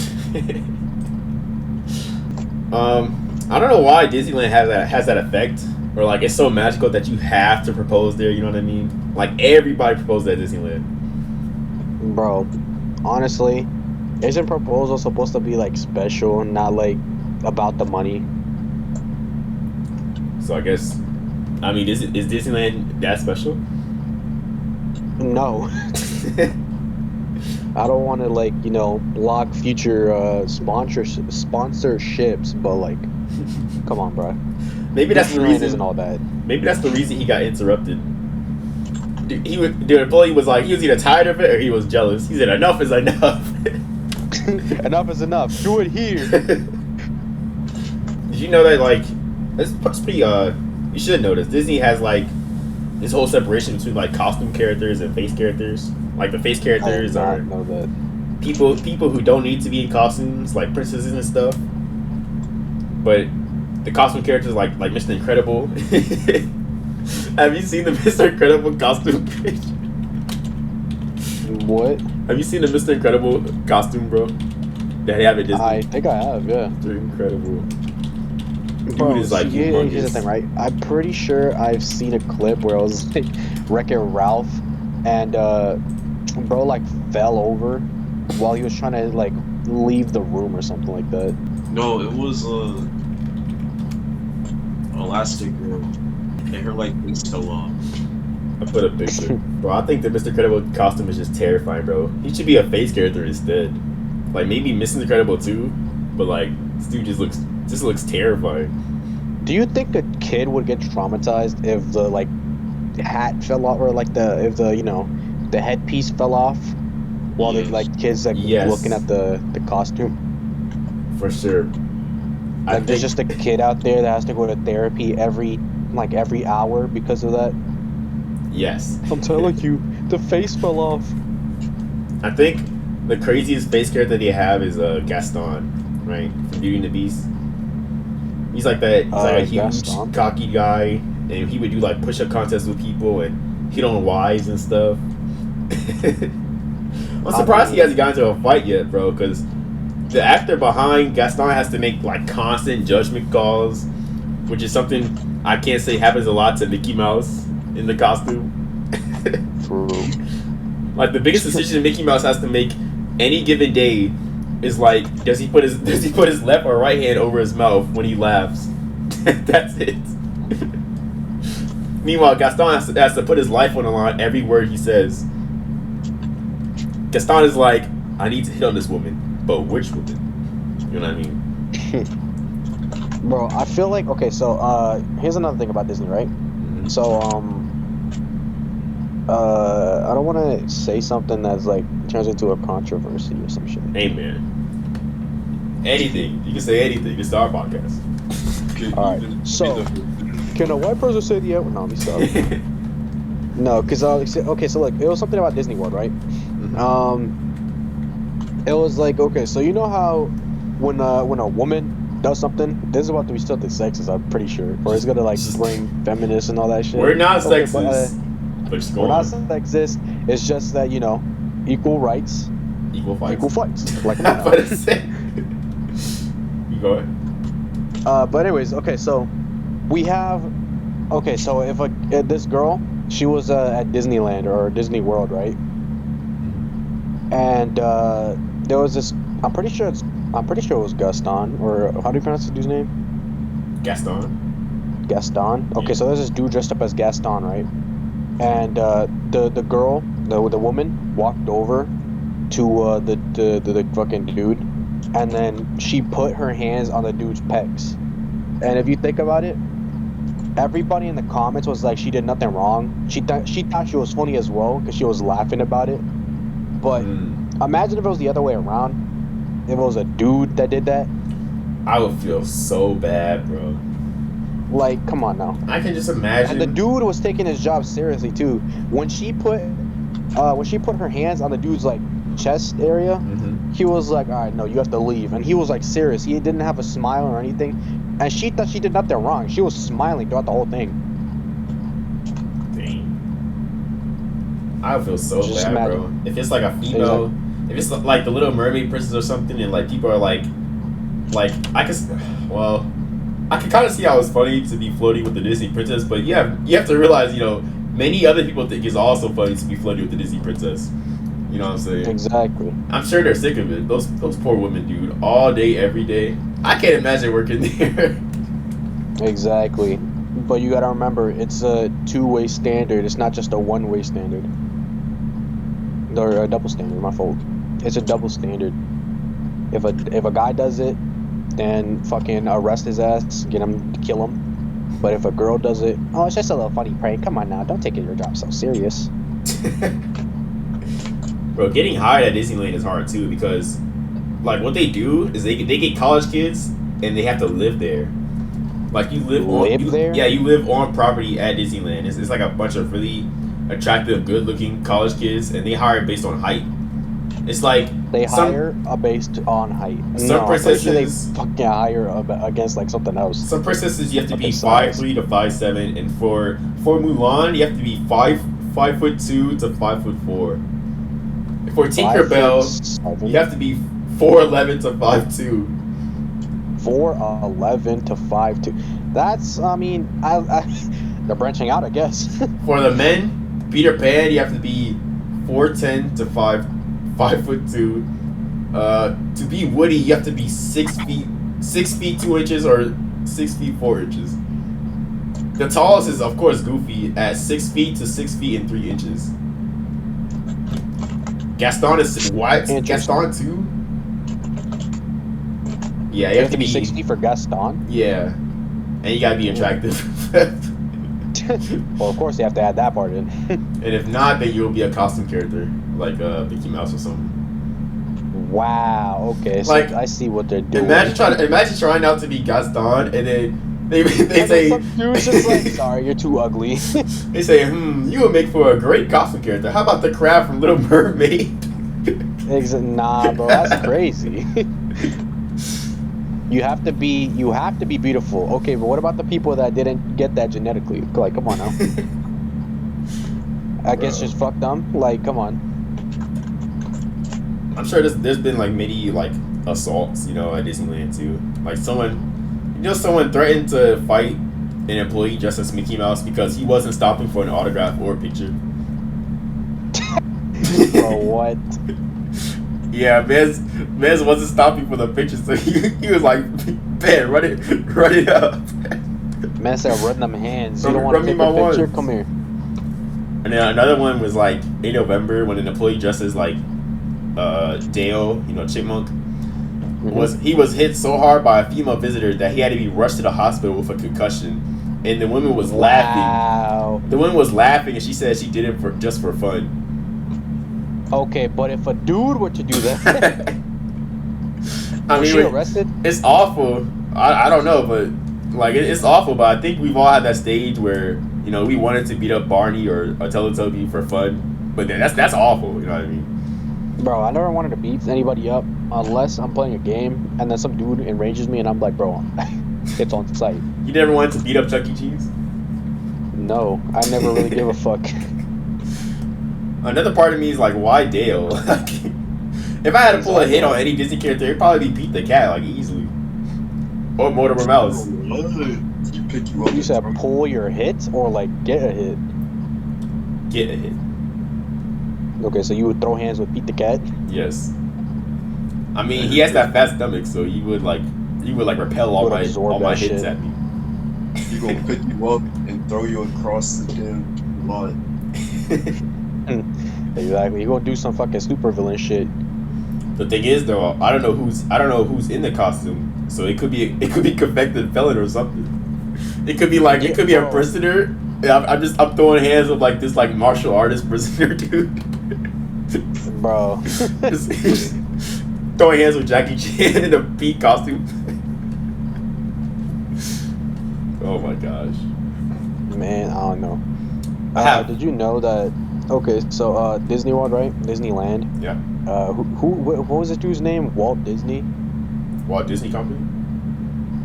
I don't know why Disneyland has that effect, or like it's so magical that you have to propose there. You know what I mean? Like everybody proposed at Disneyland. Bro, honestly, isn't proposal supposed to be like special and not like about the money? So I guess, I mean, is Disneyland that special? No. I don't want to like, you know, block future sponsorships, but like, come on, bro. Maybe that's the reason. Isn't all that. Maybe that's the reason he got interrupted. The employee was like, he was either tired of it or he was jealous. He said, "Enough is enough." Enough is enough. Do it here. Did you know that like it's pretty you should know this. Disney has like this whole separation between like costume characters and face characters. Like the face characters are know that. people who don't need to be in costumes, like princesses and stuff. But the costume characters like Mr. Incredible. Have you seen the Mr. Incredible costume? What? Have you seen the Mr. Incredible costume, bro? That they have at Disney? I think I have, yeah. Mr. Incredible. Bro, Dude is like here's the thing, right? I'm pretty sure I've seen a clip where it was like Wreck-It Ralph, and bro like fell over while he was trying to like leave the room or something like that. No, it was Elastic Girl, and her like things fell off. I put a picture. Bro, I think the Mr. Incredible costume is just terrifying, bro. He should be a face character instead. Like maybe Mr. Incredible too, but like this dude just looks terrifying. Do you think a kid would get traumatized if the like hat fell off, or like if the you know the headpiece fell off while they like kids like looking at the costume? For sure. Like there's just a kid out there that has to go to therapy every hour because of that. Yes. I'm telling you, the face fell off. I think the craziest face character they have is Gaston, right? From Beauty and the Beast. He's like that. He's like a huge, cocky guy, and he would do like push-up contests with people and hit on wives and stuff. I'm surprised he hasn't gotten into a fight yet, bro, because the actor behind Gaston has to make like constant judgment calls, which is something I can't say happens a lot to Mickey Mouse in the costume. Like the biggest decision Mickey Mouse has to make any given day is like, does he put his left or right hand over his mouth when he laughs? That's it. Meanwhile, Gaston has to put his life on the line every word he says. Gaston is like, I need to hit on this woman, but which woman? You know what I mean? Bro, I feel like, okay, so here's another thing about Disney, right? Mm-hmm. So I don't want to say something that's like turns into a controversy or some shit. Hey man, anything you can say, anything. You can start a podcast. All right, so can a white person say the N-word? No, me stop. No, because okay, so like it was something about Disney World, right? Mm-hmm. It was like, okay, so you know how when a woman does something, this is about to be something sexist, I'm pretty sure, or it's gonna like bring feminists and all that shit. We're not sexist. We're not sexist. It's just that, you know, equal rights, equal fights. Equal fights. Like, You go ahead. But anyways, okay, so we have. Okay, so if this girl, she was at Disneyland or Disney World, right? And there was this. I'm pretty sure it was Gaston, or how do you pronounce the dude's name? Gaston. Gaston. Okay, so there's this dude dressed up as Gaston, right? And the girl, the woman, walked over to the fucking dude, and then she put her hands on the dude's pecs. And if you think about it, everybody in the comments was like, she did nothing wrong. She thought she was funny as well because she was laughing about it. But imagine if it was the other way around. If it was a dude that did that, I would feel so bad, bro. Like, come on now. I can just imagine. And the dude was taking his job seriously too. When she put her hands on the dude's like chest area, he was like, "All right, no, you have to leave." And he was like serious. He didn't have a smile or anything. And she thought she did nothing wrong. She was smiling throughout the whole thing. Dang. I would feel so Just bad, imagine. bro. If it's like a female, if it's like the Little Mermaid princess or something, and like people are like I can kind of see how it's funny to be floating with the Disney princess, but you have to realize, many other people think it's also funny to be floating with the Disney princess. You know what I'm saying? Exactly. I'm sure they're sick of it. Those poor women, dude, all day, every day. I can't imagine working there. Exactly. But you gotta remember, it's a two-way standard. It's not just a one-way standard. Or a double standard, my fault. It's a double standard. If a guy does it, then fucking arrest his ass, get him, kill him. But if a girl does it, oh, it's just a little funny prank. Come on now, don't take your job so serious. Bro, getting hired at Disneyland is hard too, because like what they do is they get college kids and they have to live there. Like you live there? Yeah, you live on property at Disneyland. It's like a bunch of really attractive, good-looking college kids, and they hire based on height. It's like they hire based on height. Some princesses they fucking hire against like something else. Some princesses you have to be 5'3" to 5'7", and for Mulan you have to be 5'2" to 5'4". For Tinkerbell you have to be 4'11" to 5'2". 4'11" to 5'2". That's, I mean, they're branching out, I guess. For the men, Peter Pan, you have to be 4'10" to 5'2". To be Woody, you have to be 6 feet 2 inches or 6 feet 4 inches. The tallest is of course Goofy at 6 feet to 6 feet and 3 inches. Gaston is what? Gaston too? Yeah, you have to be 6 feet for Gaston. Yeah, and you gotta be attractive. Well, of course you have to add that part in. And if not, then you'll be a costume character like Mickey Mouse or something. Wow. Okay. So like, I see what they're doing. Imagine trying out to be Gaston, and then they say, some dude's just like, sorry, you're too ugly. They say, you would make for a great costume character. How about the crab from Little Mermaid? Nah, bro, that's crazy. You have to be beautiful. Okay, but what about the people that didn't get that genetically? Like, come on now. I guess just fuck them. Like, come on. I'm sure there's been like many like assaults, at Disneyland too. Like someone threatened to fight an employee dressed as Mickey Mouse because he wasn't stopping for an autograph or a picture. Bro, what? Yeah, Mez wasn't stopping for the picture, so he was like, "Man, run it up." Man said, "Run them hands. You don't want to take a picture? Ones. Come here." And then another one was like in November when an employee dressed as like Dale, Chipmunk, he was hit so hard by a female visitor that he had to be rushed to the hospital with a concussion, and the woman was laughing. The woman was laughing, and she said she did it just for fun. Okay, but if a dude were to do that, was she arrested? It's awful. I don't know, but like it's awful. But I think we've all had that stage where we wanted to beat up Barney or a Teletubby for fun, but then that's awful. You know what I mean? Bro, I never wanted to beat anybody up unless I'm playing a game and then some dude enrages me and I'm like, bro, it's on sight. You never wanted to beat up Chuck E. Cheese? No, I never really gave a fuck. Another part of me is like, why Dale? If I had to pull a hit on any Disney character, it'd probably be Pete the Cat, like easily. Or Mortimer Mouse. What? You pick you up. You said pull your hit or like get a hit? Get a hit. Okay, so you would throw hands with Pete the Cat? Yes. I mean, he has that fat stomach, so you would repel all my hits at me. He gonna pick you up and throw you across the damn lot. Exactly. You gonna do some fucking supervillain shit. The thing is, though, I don't know who's in the costume, so it could be a convicted felon or something. It could be a prisoner. I'm throwing hands with like this like martial artist prisoner dude. Bro. just throwing hands with Jackie Chan in a Pete costume. Oh my gosh. Man, I don't know. Did you know that? Okay, so Disney World, right? Disneyland. Yeah. What was this dude's name? Walt Disney? Walt Disney Company?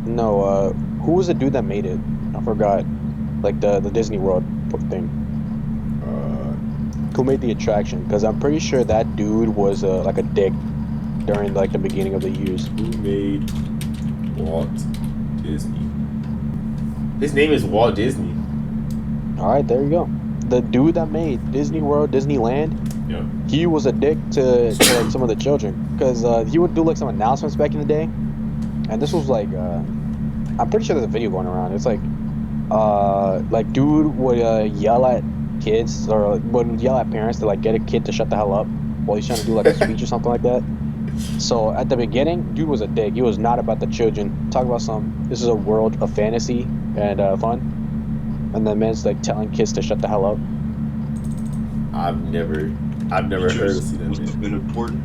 No, who was the dude that made it? I forgot. Like the Disney World thing. Who made the attraction? Because I'm pretty sure that dude was like a dick during like the beginning of the years. Who made Walt Disney? His name is Walt Disney. All right, there you go. The dude that made Disney World, Disneyland. Yeah. He was a dick to like some of the children because he would do like some announcements back in the day, and this was like I'm pretty sure there's a video going around. It's like dude would yell at kids or would yell at parents to like get a kid to shut the hell up while he's trying to do like a speech or something like that. So at the beginning, dude was a dick. He was not about the children. Talk about this is a world of fantasy and fun, and then man's like telling kids to shut the hell up. I've never heard of that. Must have been important.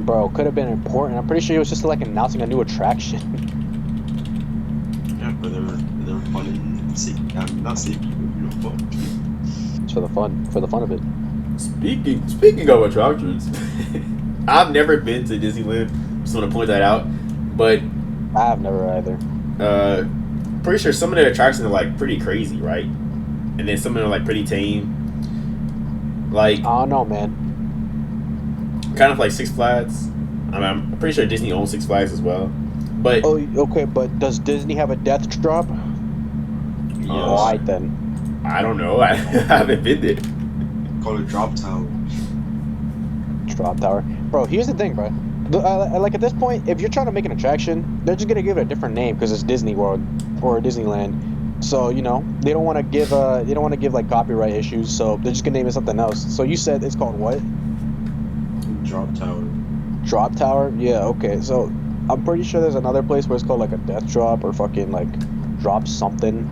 Bro, could have been important. I'm pretty sure he was just like announcing a new attraction. Yeah, but they're fun and safety. Not safety, but fun. It's for the fun of it. Speaking of attractions, I've never been to Disneyland. Just want to point that out. But I have never either. Pretty sure some of the attractions are like pretty crazy, right? And then some of them are like pretty tame. Like, I don't know, man. Kind of like Six Flags. I mean, I'm pretty sure Disney owns Six Flags as well. But okay, but does Disney have a death drop? Yes. Alright then. I don't know. I haven't been there. Call it Drop Tower. Drop Tower. Bro, here's the thing, bro. Like at this point, if you're trying to make an attraction, they're just gonna give it a different name because it's Disney World or Disneyland. So they don't want to give like copyright issues. So they're just gonna name it something else. So you said it's called what? Drop Tower. Drop Tower? Yeah. Okay. So I'm pretty sure there's another place where it's called like a death drop or fucking like drop something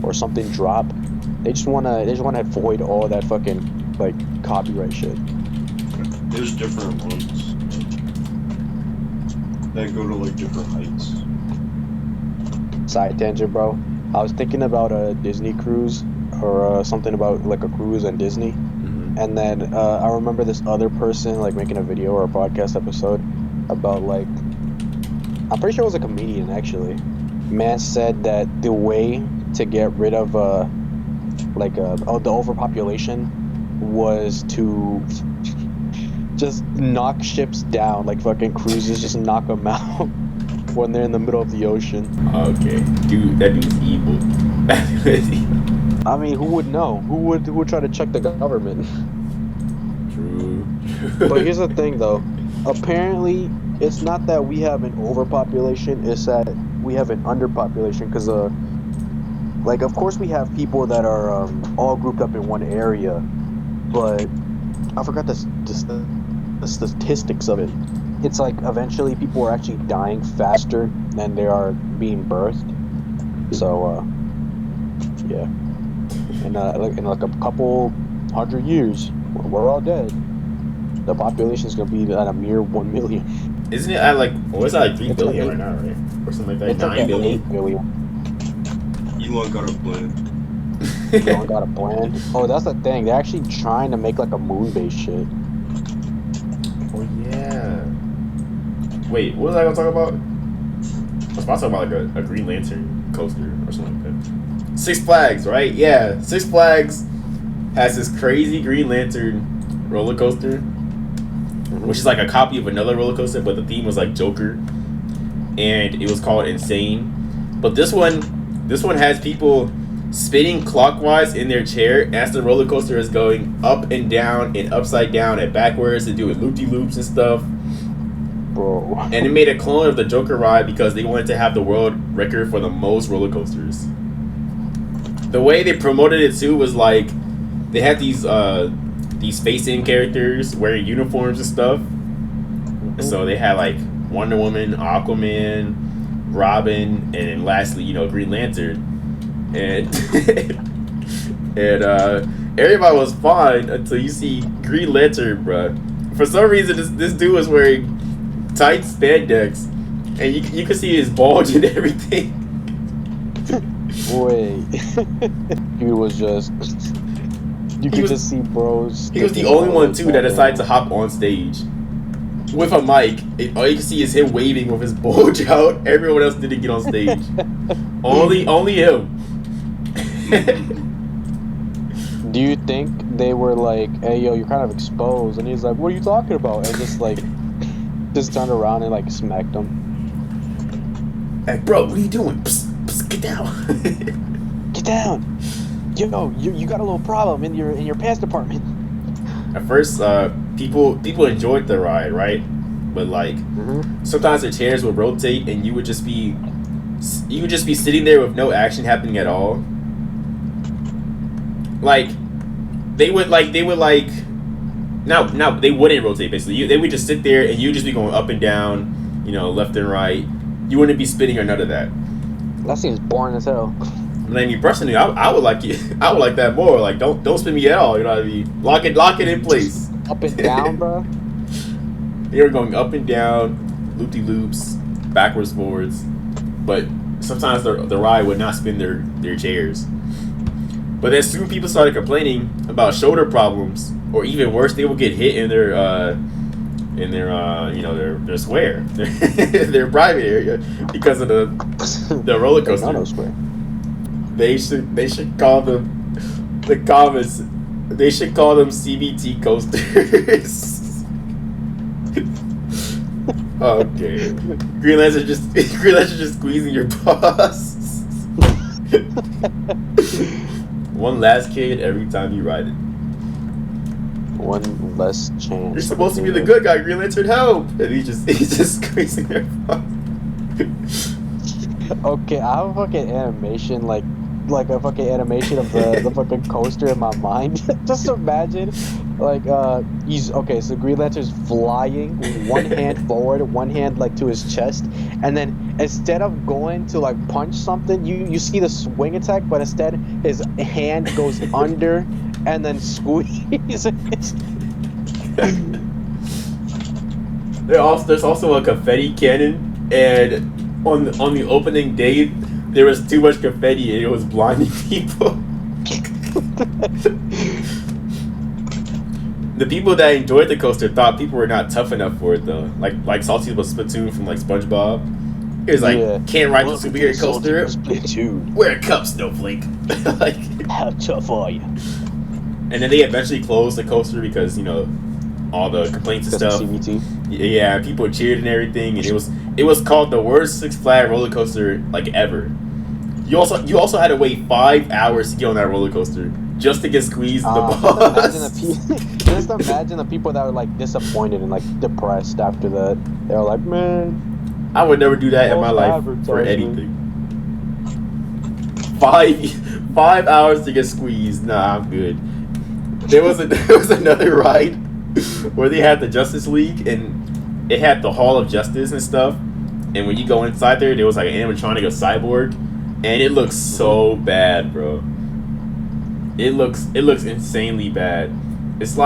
or something drop. They just wanna avoid all that fucking like copyright shit. There's different ones that go to like different heights. Side tangent, bro. I was thinking about a Disney cruise or something about like a cruise and Disney, and then I remember this other person like making a video or a podcast episode about like I'm pretty sure it was a comedian actually. Man said that the way to get rid of the overpopulation was to just knock ships down, like fucking cruises, just knock them out when they're in the middle of the ocean. Okay, dude, that dude's evil. I mean, who would know? Who would try to check the government? True. But here's the thing, though. Apparently, it's not that we have an overpopulation; it's that we have an underpopulation. Because, like, of course, we have people that are all grouped up in one area, but I forgot the statistics of it. It's like eventually people are actually dying faster than they are being birthed. So, yeah. In like a couple 100 years, when we're all dead, the population is gonna be at a mere 1 million. Isn't it at like what's that, like 3 billion right now, right? Or something like that. 9 billion. 8 billion. Elon got a plan. Elon got a plan. Oh, that's the thing. They're actually trying to make like a moon-based shit. Oh yeah. Wait, what was I gonna talk about? I was about to talk about like a Green Lantern coaster or something like that. Six Flags, right? Yeah, Six Flags has this crazy Green Lantern roller coaster, which is like a copy of another roller coaster, but the theme was like Joker, and it was called Insane. But this one has people spinning clockwise in their chair as the roller coaster is going up and down and upside down and backwards and doing loop-de-loops and stuff. Bro. And it made a clone of the Joker ride because they wanted to have the world record for the most roller coasters. The way they promoted it too was like they had these face-in characters wearing uniforms and stuff. So they had like Wonder Woman, Aquaman, Robin, and then lastly, Green Lantern. And and everybody was fine until you see Green Lantern, bruh. For some reason, this dude was wearing tight spandex, and you could see his bulge and everything. Wait, he was just. You could just see bros. He was the only one too that decided to hop on stage with a mic. All you can see is him waving with his bulge out. Everyone else didn't get on stage. only him. Do you think they were like, "Hey, yo, you're kind of exposed," and he's like, "What are you talking about?" And just turned around and like smacked him. Hey, bro, what are you doing? Psst, psst, get down. Get down. Yo, you got a little problem in your pants department. At first, people enjoyed the ride, right? But sometimes the chairs would rotate, and you would just be sitting there with no action happening at all. They wouldn't rotate basically. They would just sit there, and you'd just be going up and down, left and right. You wouldn't be spinning or none of that. That seems boring as hell. I mean, personally, I would like it. I would like that more. Like, don't spin me at all. You know what I mean? Lock it in place. Up and down, bro. They were going up and down, loop-de-loops, backwards, forwards. But sometimes the ride would not spin their chairs. But then soon people started complaining about shoulder problems, or even worse, they would get hit in their square, their private area, because of the roller coaster. They should call them the comments. They should call them CBT coasters. Okay. Green Lantern just squeezing your paws. One last kid every time you ride it. One less chance. You're supposed to be the good guy, Green Lantern, help! And he's just squeezing their paws. Okay, I have a fucking animation like a fucking animation of the fucking coaster in my mind. Just imagine, so Green Lantern's flying, one hand forward, one hand to his chest, and then instead of going to punch something, you see the swing attack, but instead his hand goes under and then squeezes. There's also a confetti cannon, and on the opening day, there was too much confetti and it was blinding people. The people that enjoyed the coaster thought people were not tough enough for it though. Like Salty was Splatoon from SpongeBob. He was can't ride the superhero coaster. Splatoon. Wear a cup, Snowflake. How tough are you? And then they eventually closed the coaster because all the complaints and stuff. CBT. Yeah, people cheered and everything, and it was called the worst Six Flags roller coaster ever. You also had to wait 5 hours to get on that roller coaster just to get squeezed in the balls. Just imagine the people that were disappointed and depressed after that. They were like, man, I would never do that in my life for anything. 5 hours to get squeezed. Nah, I'm good. There was another ride where they had the Justice League, and it had the Hall of Justice and stuff. And when you go inside there was an animatronic of Cyborg, and it looks so bad, bro. It looks insanely bad. It was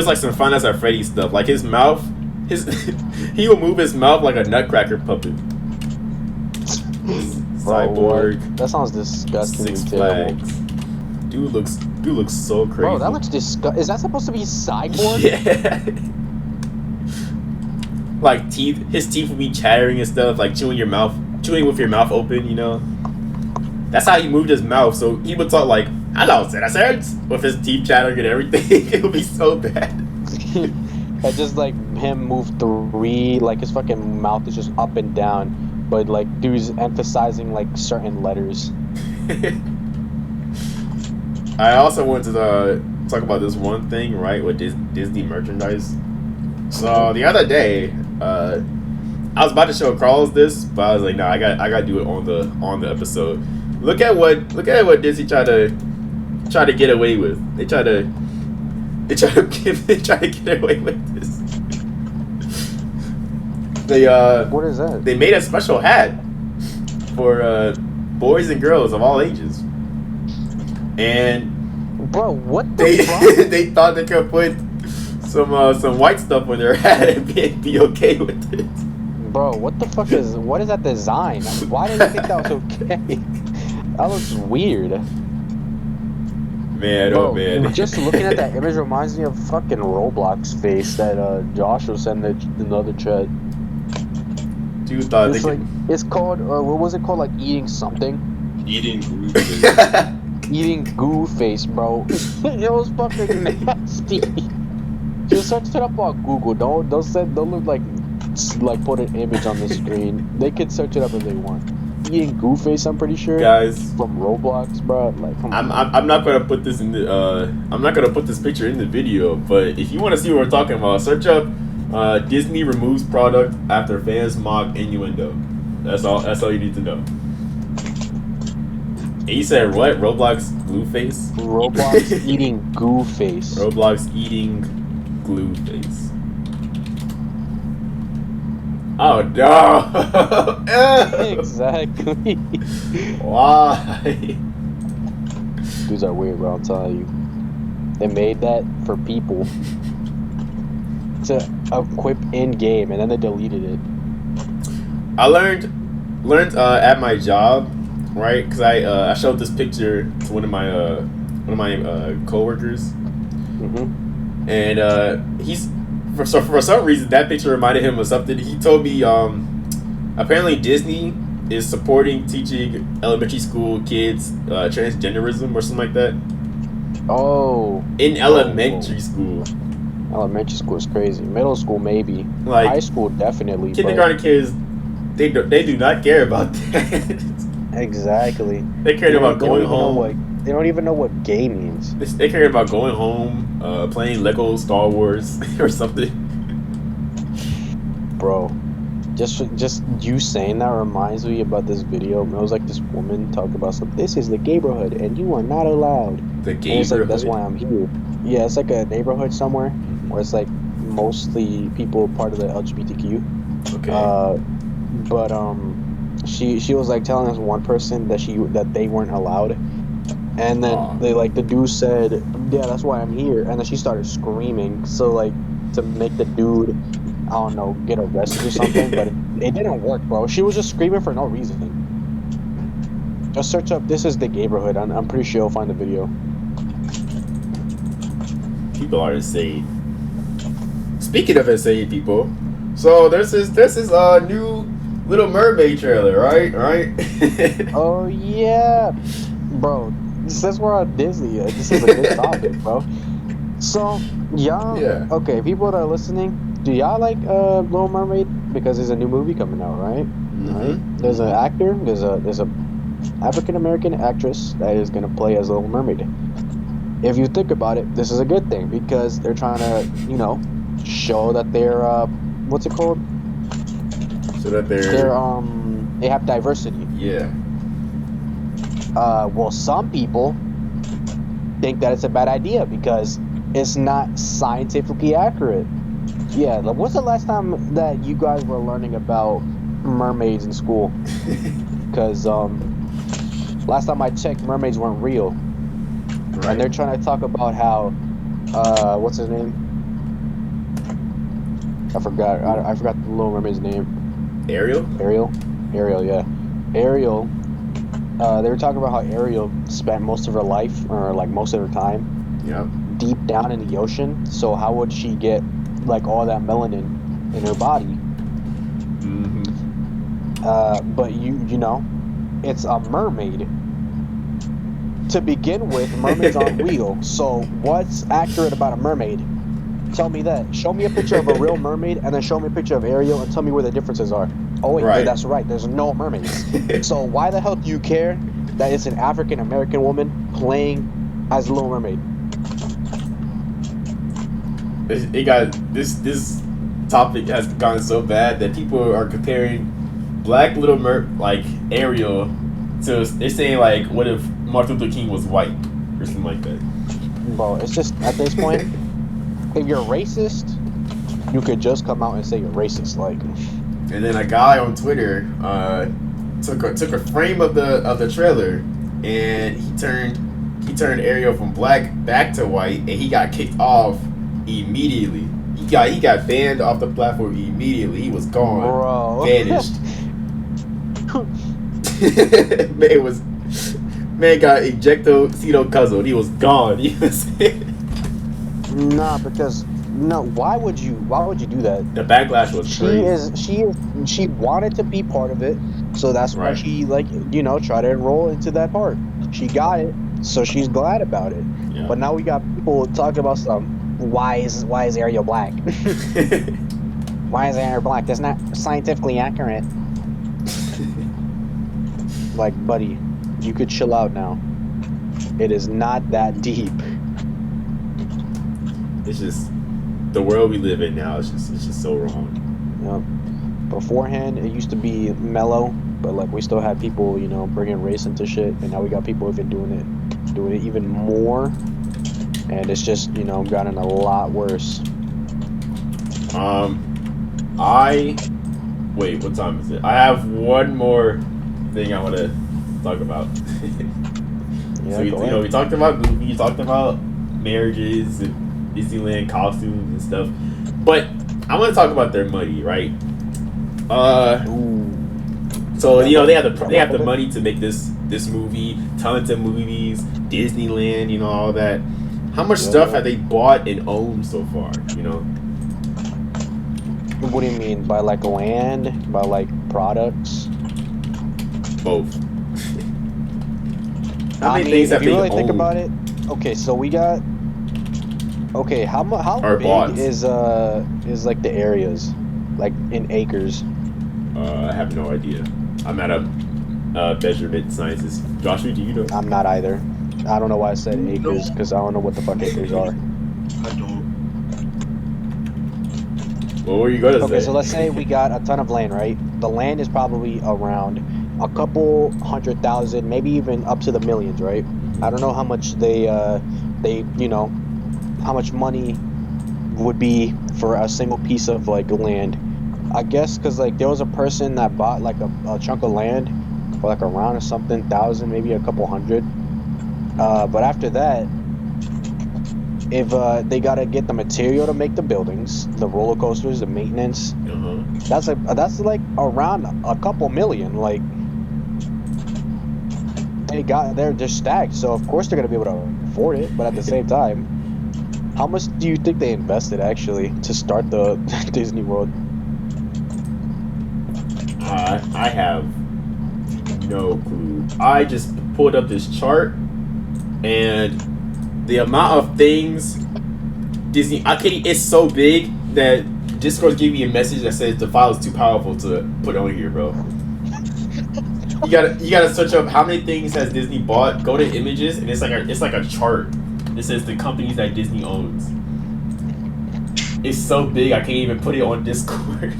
like some Five Nights at Freddy's stuff. His mouth, he will move his mouth like a nutcracker puppet. Cyborg. That sounds disgusting. Six Flags. Dude looks so crazy. Bro, that looks disgusting. Is that supposed to be Cyborg? Yeah. His teeth will be chattering and stuff, chewing with your mouth open, That's how he moved his mouth, so he would talk hello, citizens, with his teeth chattering and everything. It would be so bad. It's just like him move three, like his fucking mouth is just up and down, but like dude's emphasizing like certain letters. I also wanted to talk about this one thing, right, with Disney merchandise. So the other day, I was about to show Carlos this, but I was like, no, I got to do it on the episode. Look at what Disney tried to get away with. They try to get away with this. What is that? They made a special hat for boys and girls of all ages, and bro, what the fuck? they thought they could put some white stuff on their hat and be okay with it. Bro, what the fuck what is that design? Why did they think that was okay? That looks weird. Man, Bro, oh man. Just looking at that image reminds me of fucking Roblox face that Josh was sending in the other chat. Dude thought It's like it's called what was it called? Like eating something? Eating goo. Eating goo face, bro. It was fucking nasty. Just search it up on Google. Don't look like put an image on the screen. They can search it up if they want. Eating goo face, I'm pretty sure. Guys, from Roblox, bro. Like, come on. I'm not gonna put this in the I'm not gonna put this picture in the video, but if you want to see what we're talking about, search up Disney removes product after fans mock innuendo. That's all you need to know. And you said what? Roblox glue face? Roblox eating goo face. Roblox eating glue face. Oh no! Exactly. Why? Dudes are weird, bro. I'm telling you. They made that for people to equip in game, and then they deleted it. I learned at my job, right? Because I showed this picture to one of my coworkers, and he's for some reason that picture reminded him of something. He told me apparently Disney is supporting teaching elementary school kids transgenderism or something like that. Oh. In elementary school. Elementary school is crazy. Middle school maybe. Like high school definitely. Kindergarten kids, they do not care about that. Exactly. They care about going home. They don't even know what gay means. They care about going home, playing Lego Star Wars or something. Bro, just you saying that reminds me about this video. It was like this woman talking about something. This is the neighborhood, and you are not allowed. The And it's like, neighborhood. that's why I'm here. Yeah, it's like a neighborhood somewhere where it's like mostly people part of the LGBTQ. Okay. But she was like telling this one person that they weren't allowed. And then the dude said, yeah, that's why I'm here. And then she started screaming. So like to make the dude, I don't know, get arrested or something. But it didn't work, bro. She was just screaming for no reason. Just search up "This is the neighborhood." I'm pretty sure you'll find the video. People are insane. Speaking of insane people, so there's this new Little Mermaid trailer, right? Oh yeah, bro. Since we're on Disney, this is a good topic, bro. So y'all, Yeah. Okay, people that are listening, do y'all like Little Mermaid? Because there's a new movie coming out, right? Right. There's an actor. There's a African American actress that is gonna play as Little Mermaid. If you think about it, this is a good thing because they're trying to, show that they're what's it called? So that They have diversity. Yeah. Well, some people think that it's a bad idea because it's not scientifically accurate. Yeah, what's the last time that you guys were learning about mermaids in school? Because last time I checked, mermaids weren't real. Right. And they're trying to talk about how, what's his name? I forgot the Little Mermaid's name. Ariel, yeah. Ariel. They were talking about how Ariel spent most of her life, or like most of her time, deep down in the ocean. So how would she get like all that melanin in her body? But you know, it's a mermaid. To begin with, mermaids aren't real. So what's accurate about a mermaid? Tell me that. Show me a picture of a real mermaid, and then show me a picture of Ariel, and tell me where the differences are. Oh wait, Right. that's right. There's no mermaids. So why the hell do you care that it's an African American woman playing as Little Mermaid? It got this topic has gone so bad that people are comparing Black Little like Ariel to, they're saying like, what if Martin Luther King was white or something like that. Bro, it's just at this point, if you're racist, you could just come out and say you're racist, like. And then a guy on Twitter took a frame of the trailer, and he turned Ariel from black back to white, and he got kicked off immediately. He got banned off the platform immediately. He was gone, bro. Vanished. Man got ejectocito. He was gone. He was Nah, because why would you do that? The backlash was crazy. She wanted to be part of it, so that's why she tried to enroll into that part. She got it, so she's glad about it. Yeah. But now we got people talking about why is Ariel black? Why is Ariel black? That's not scientifically accurate. Like, buddy, you could chill out now. It is not that deep. It's just the world we live in now. It's just so wrong. Yep. Beforehand, it used to be mellow, but like we still had people, bringing race into shit, and now we got people even doing it even more, and it's just gotten a lot worse. Wait, what time is it? I have one more thing I want to talk about. Yeah, So we talked about movies, we talked about marriages and Disneyland costumes and stuff, but I want to talk about their money, right? So they have the money to make this movie, tons of movies, Disneyland, all that. How much stuff have they bought and owned so far? What do you mean by like land? By like products? Both. How many things have they owned? If you really think about it, okay, so we got. Okay, how big bought. is like the areas, like in acres? I have no idea. I'm not a measurement scientist. Joshua, do you know? I'm not either. I don't know why I said acres, because I don't know what the fuck acres are. I don't. What were you gonna say? Okay, so let's say we got a ton of land, right? The land is probably around a couple 100,000, maybe even up to the millions, right? I don't know how much they how much money would be for a single piece of like land. I guess because like there was a person that bought like a chunk of land for like around something thousand, maybe a couple hundred. But after that, if they gotta get the material to make the buildings, the roller coasters, the maintenance, that's like around a couple million. Like they're just stacked, so of course they're gonna be able to afford it. But at the same time, how much do you think they invested actually to start the Disney World? I have no clue. I just pulled up this chart, and the amount of things Disney, it's so big that Discord gave me a message that says the file is too powerful to put on here, bro. You gotta search up how many things has Disney bought. Go to images, and it's like a chart. It says the companies that Disney owns. It's so big I can't even put it on Discord.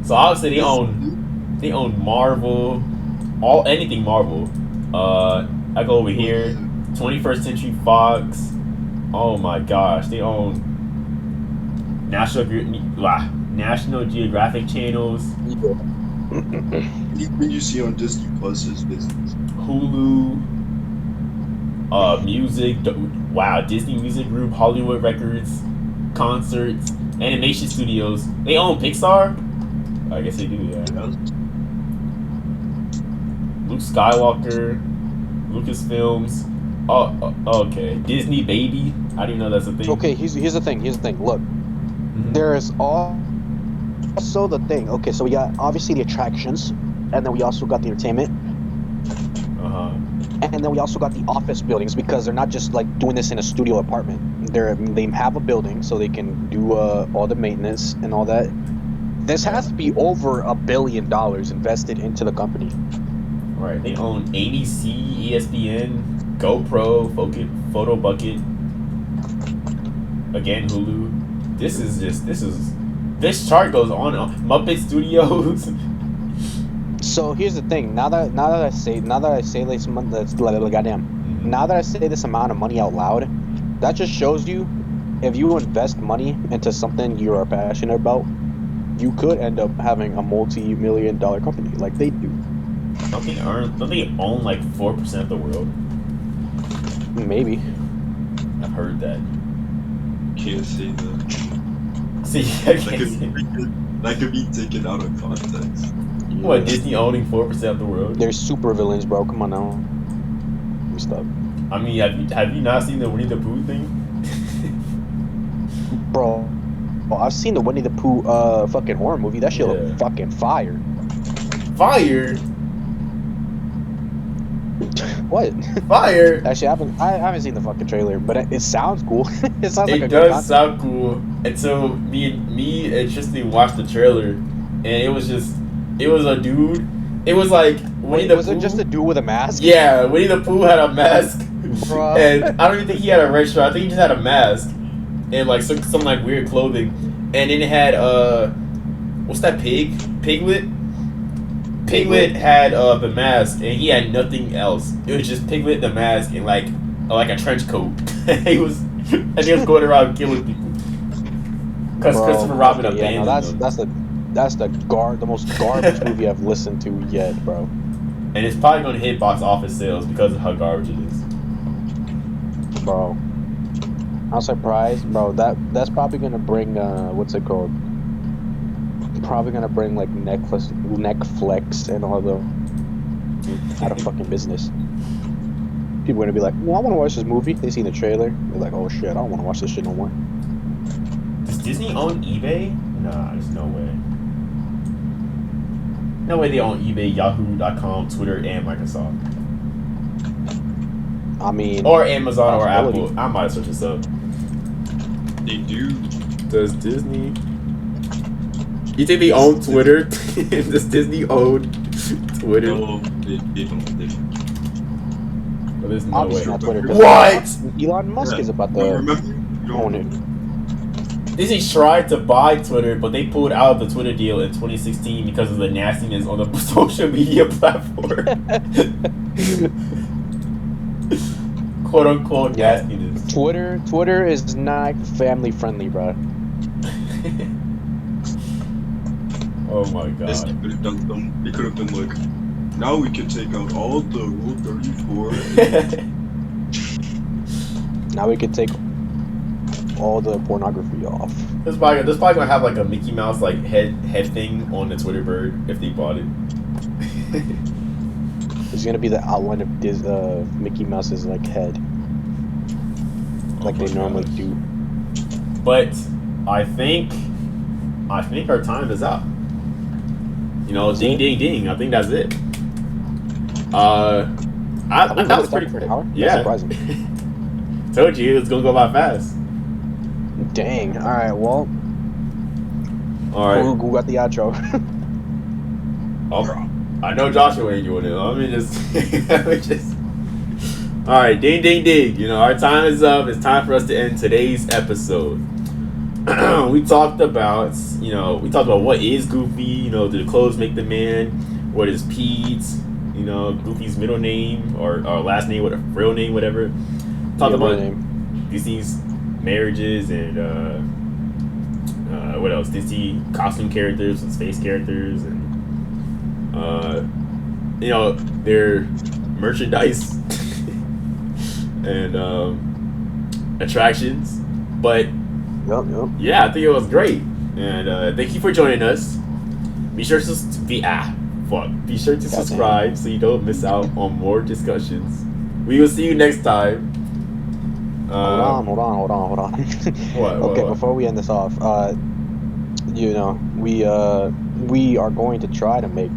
So obviously they own Marvel, anything Marvel. I go over here, 21st Century Fox. Oh my gosh, they own National Geographic channels. Anything you see on Disney Plus is business. Hulu, music. Wow, Disney Music Group, Hollywood Records, concerts, animation studios. They own Pixar. I guess they do, yeah. Luke Skywalker, Lucasfilms. Oh, okay. Disney Baby. I didn't know that's a thing. Okay, here's the thing. Look, there's also the thing. Okay, so we got obviously the attractions, and then we also got the entertainment. And then we also got the office buildings because they're not just like doing this in a studio apartment. They have a building so they can do all the maintenance and all that. This has to be over $1 billion invested into the company. Right. They own ABC, ESPN, GoPro, Photo Bucket, again Hulu. This chart goes on. Muppet Studios. So here's the thing. Now that I say this amount of money out loud, that just shows you if you invest money into something you are passionate about, you could end up having a multi-million-dollar company like they do. Don't they own like 4% of the world? Maybe. I've heard that. Can't say that. See, that could be taken out of context. What, Disney owning 4% of the world? They're super villains, bro. Come on now. Stop. I mean, have you not seen the Winnie the Pooh thing? Bro, I've seen the Winnie the Pooh fucking horror movie. That shit look fucking fire. Fire? What? Fire? Actually, I haven't seen the fucking trailer, but it sounds cool. It sounds like a good It does concept. sound cool. And so me and Tristan watched the trailer, and it was a dude. It was like Winnie the Pooh. Was it just a dude with a mask? Yeah, Winnie the Pooh had a mask, Bruh. and I don't even think he had a red shirt. I think he just had a mask and like some like weird clothing, and then it had what's that pig? Piglet. Piglet had the mask, and he had nothing else. It was just Piglet, the mask, and like a trench coat. he was going around killing people. Because Christopher Robin abandoned them. That's the most garbage movie I've listened to yet, bro. And it's probably gonna hit box office sales because of how garbage it is. Bro, I'm surprised, bro. That's probably gonna bring what's it called? Probably gonna bring like Netflix and all the out of fucking business. People are gonna be like, well, I want to watch this movie. They see the trailer. They're like, oh shit, I don't want to watch this shit no more. Does Disney own eBay? Nah, there's no way. No way they own eBay, Yahoo.com, Twitter, and Microsoft. I mean, or Amazon or Apple. I might search this up. They do. Does Disney? You think they own Twitter? Does Disney own Twitter? No, they don't. Well, there's no obviously way. not Twitter. What? Elon Musk is about to own it. Disney tried to buy Twitter, but they pulled out of the Twitter deal in 2016 because of the nastiness on the social media platform. "Quote unquote" nastiness. Twitter is not family friendly, bro. Oh my god. They could have been like, now we can take out all the Rule 34. Now we can take all the pornography off. There's probably gonna have like a Mickey Mouse like head thing on the Twitter bird if they bought it. It's gonna be the outline of Mickey Mouse's like head, like they normally do. But I think our time is up. You know, ding, ding, ding. I think that's it. That was pretty quick. Yeah. Surprising. Told you it's gonna go by fast. Dang. All right. Well. All right. Who got the outro? Oh, I know Joshua ain't doing it. Let me just. All right. Ding, ding, ding. You know, our time is up. It's time for us to end today's episode. We talked about what is Goofy. You know, do the clothes make the man? What is Pete? You know, Goofy's middle name or last name, what a real name, whatever. Talked about Disney's marriages and what else? Disney costume characters and space characters and you know, their merchandise and attractions. But Yep. yeah, I think it was great. And thank you for joining us. Be sure to subscribe so you don't miss out on more discussions. We will see you next time. Hold on. What? Before we end this off, you know, we are going to try to make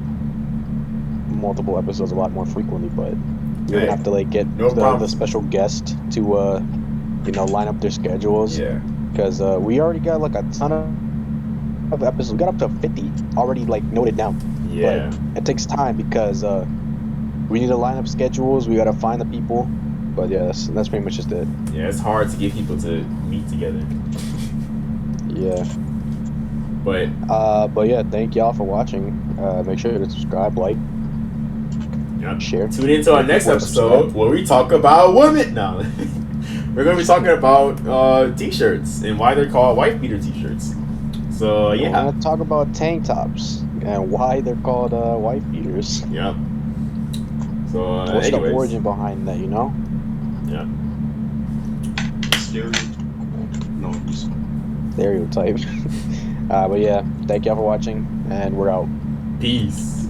multiple episodes a lot more frequently, but You're Hey, gonna have to like get no the problem. special guest to line up their schedules. Yeah. Because we already got like a ton of episodes. We got up to 50 already like noted down. Yeah. But it takes time because we need to line up schedules. We gotta find the people. But yeah, that's pretty much just it. Yeah, it's hard to get people to meet together. Yeah. But yeah, thank y'all for watching. Make sure to subscribe, like, yep. share. Tune into our next episode where we talk about women. No, we're gonna be talking about t-shirts and why they're called wife beater t-shirts. So yeah, we're gonna talk about tank tops and why they're called wife beaters. Yep. So What's anyways. the origin behind that? Yeah. Stereotype. But yeah, thank y'all for watching, and we're out. Peace.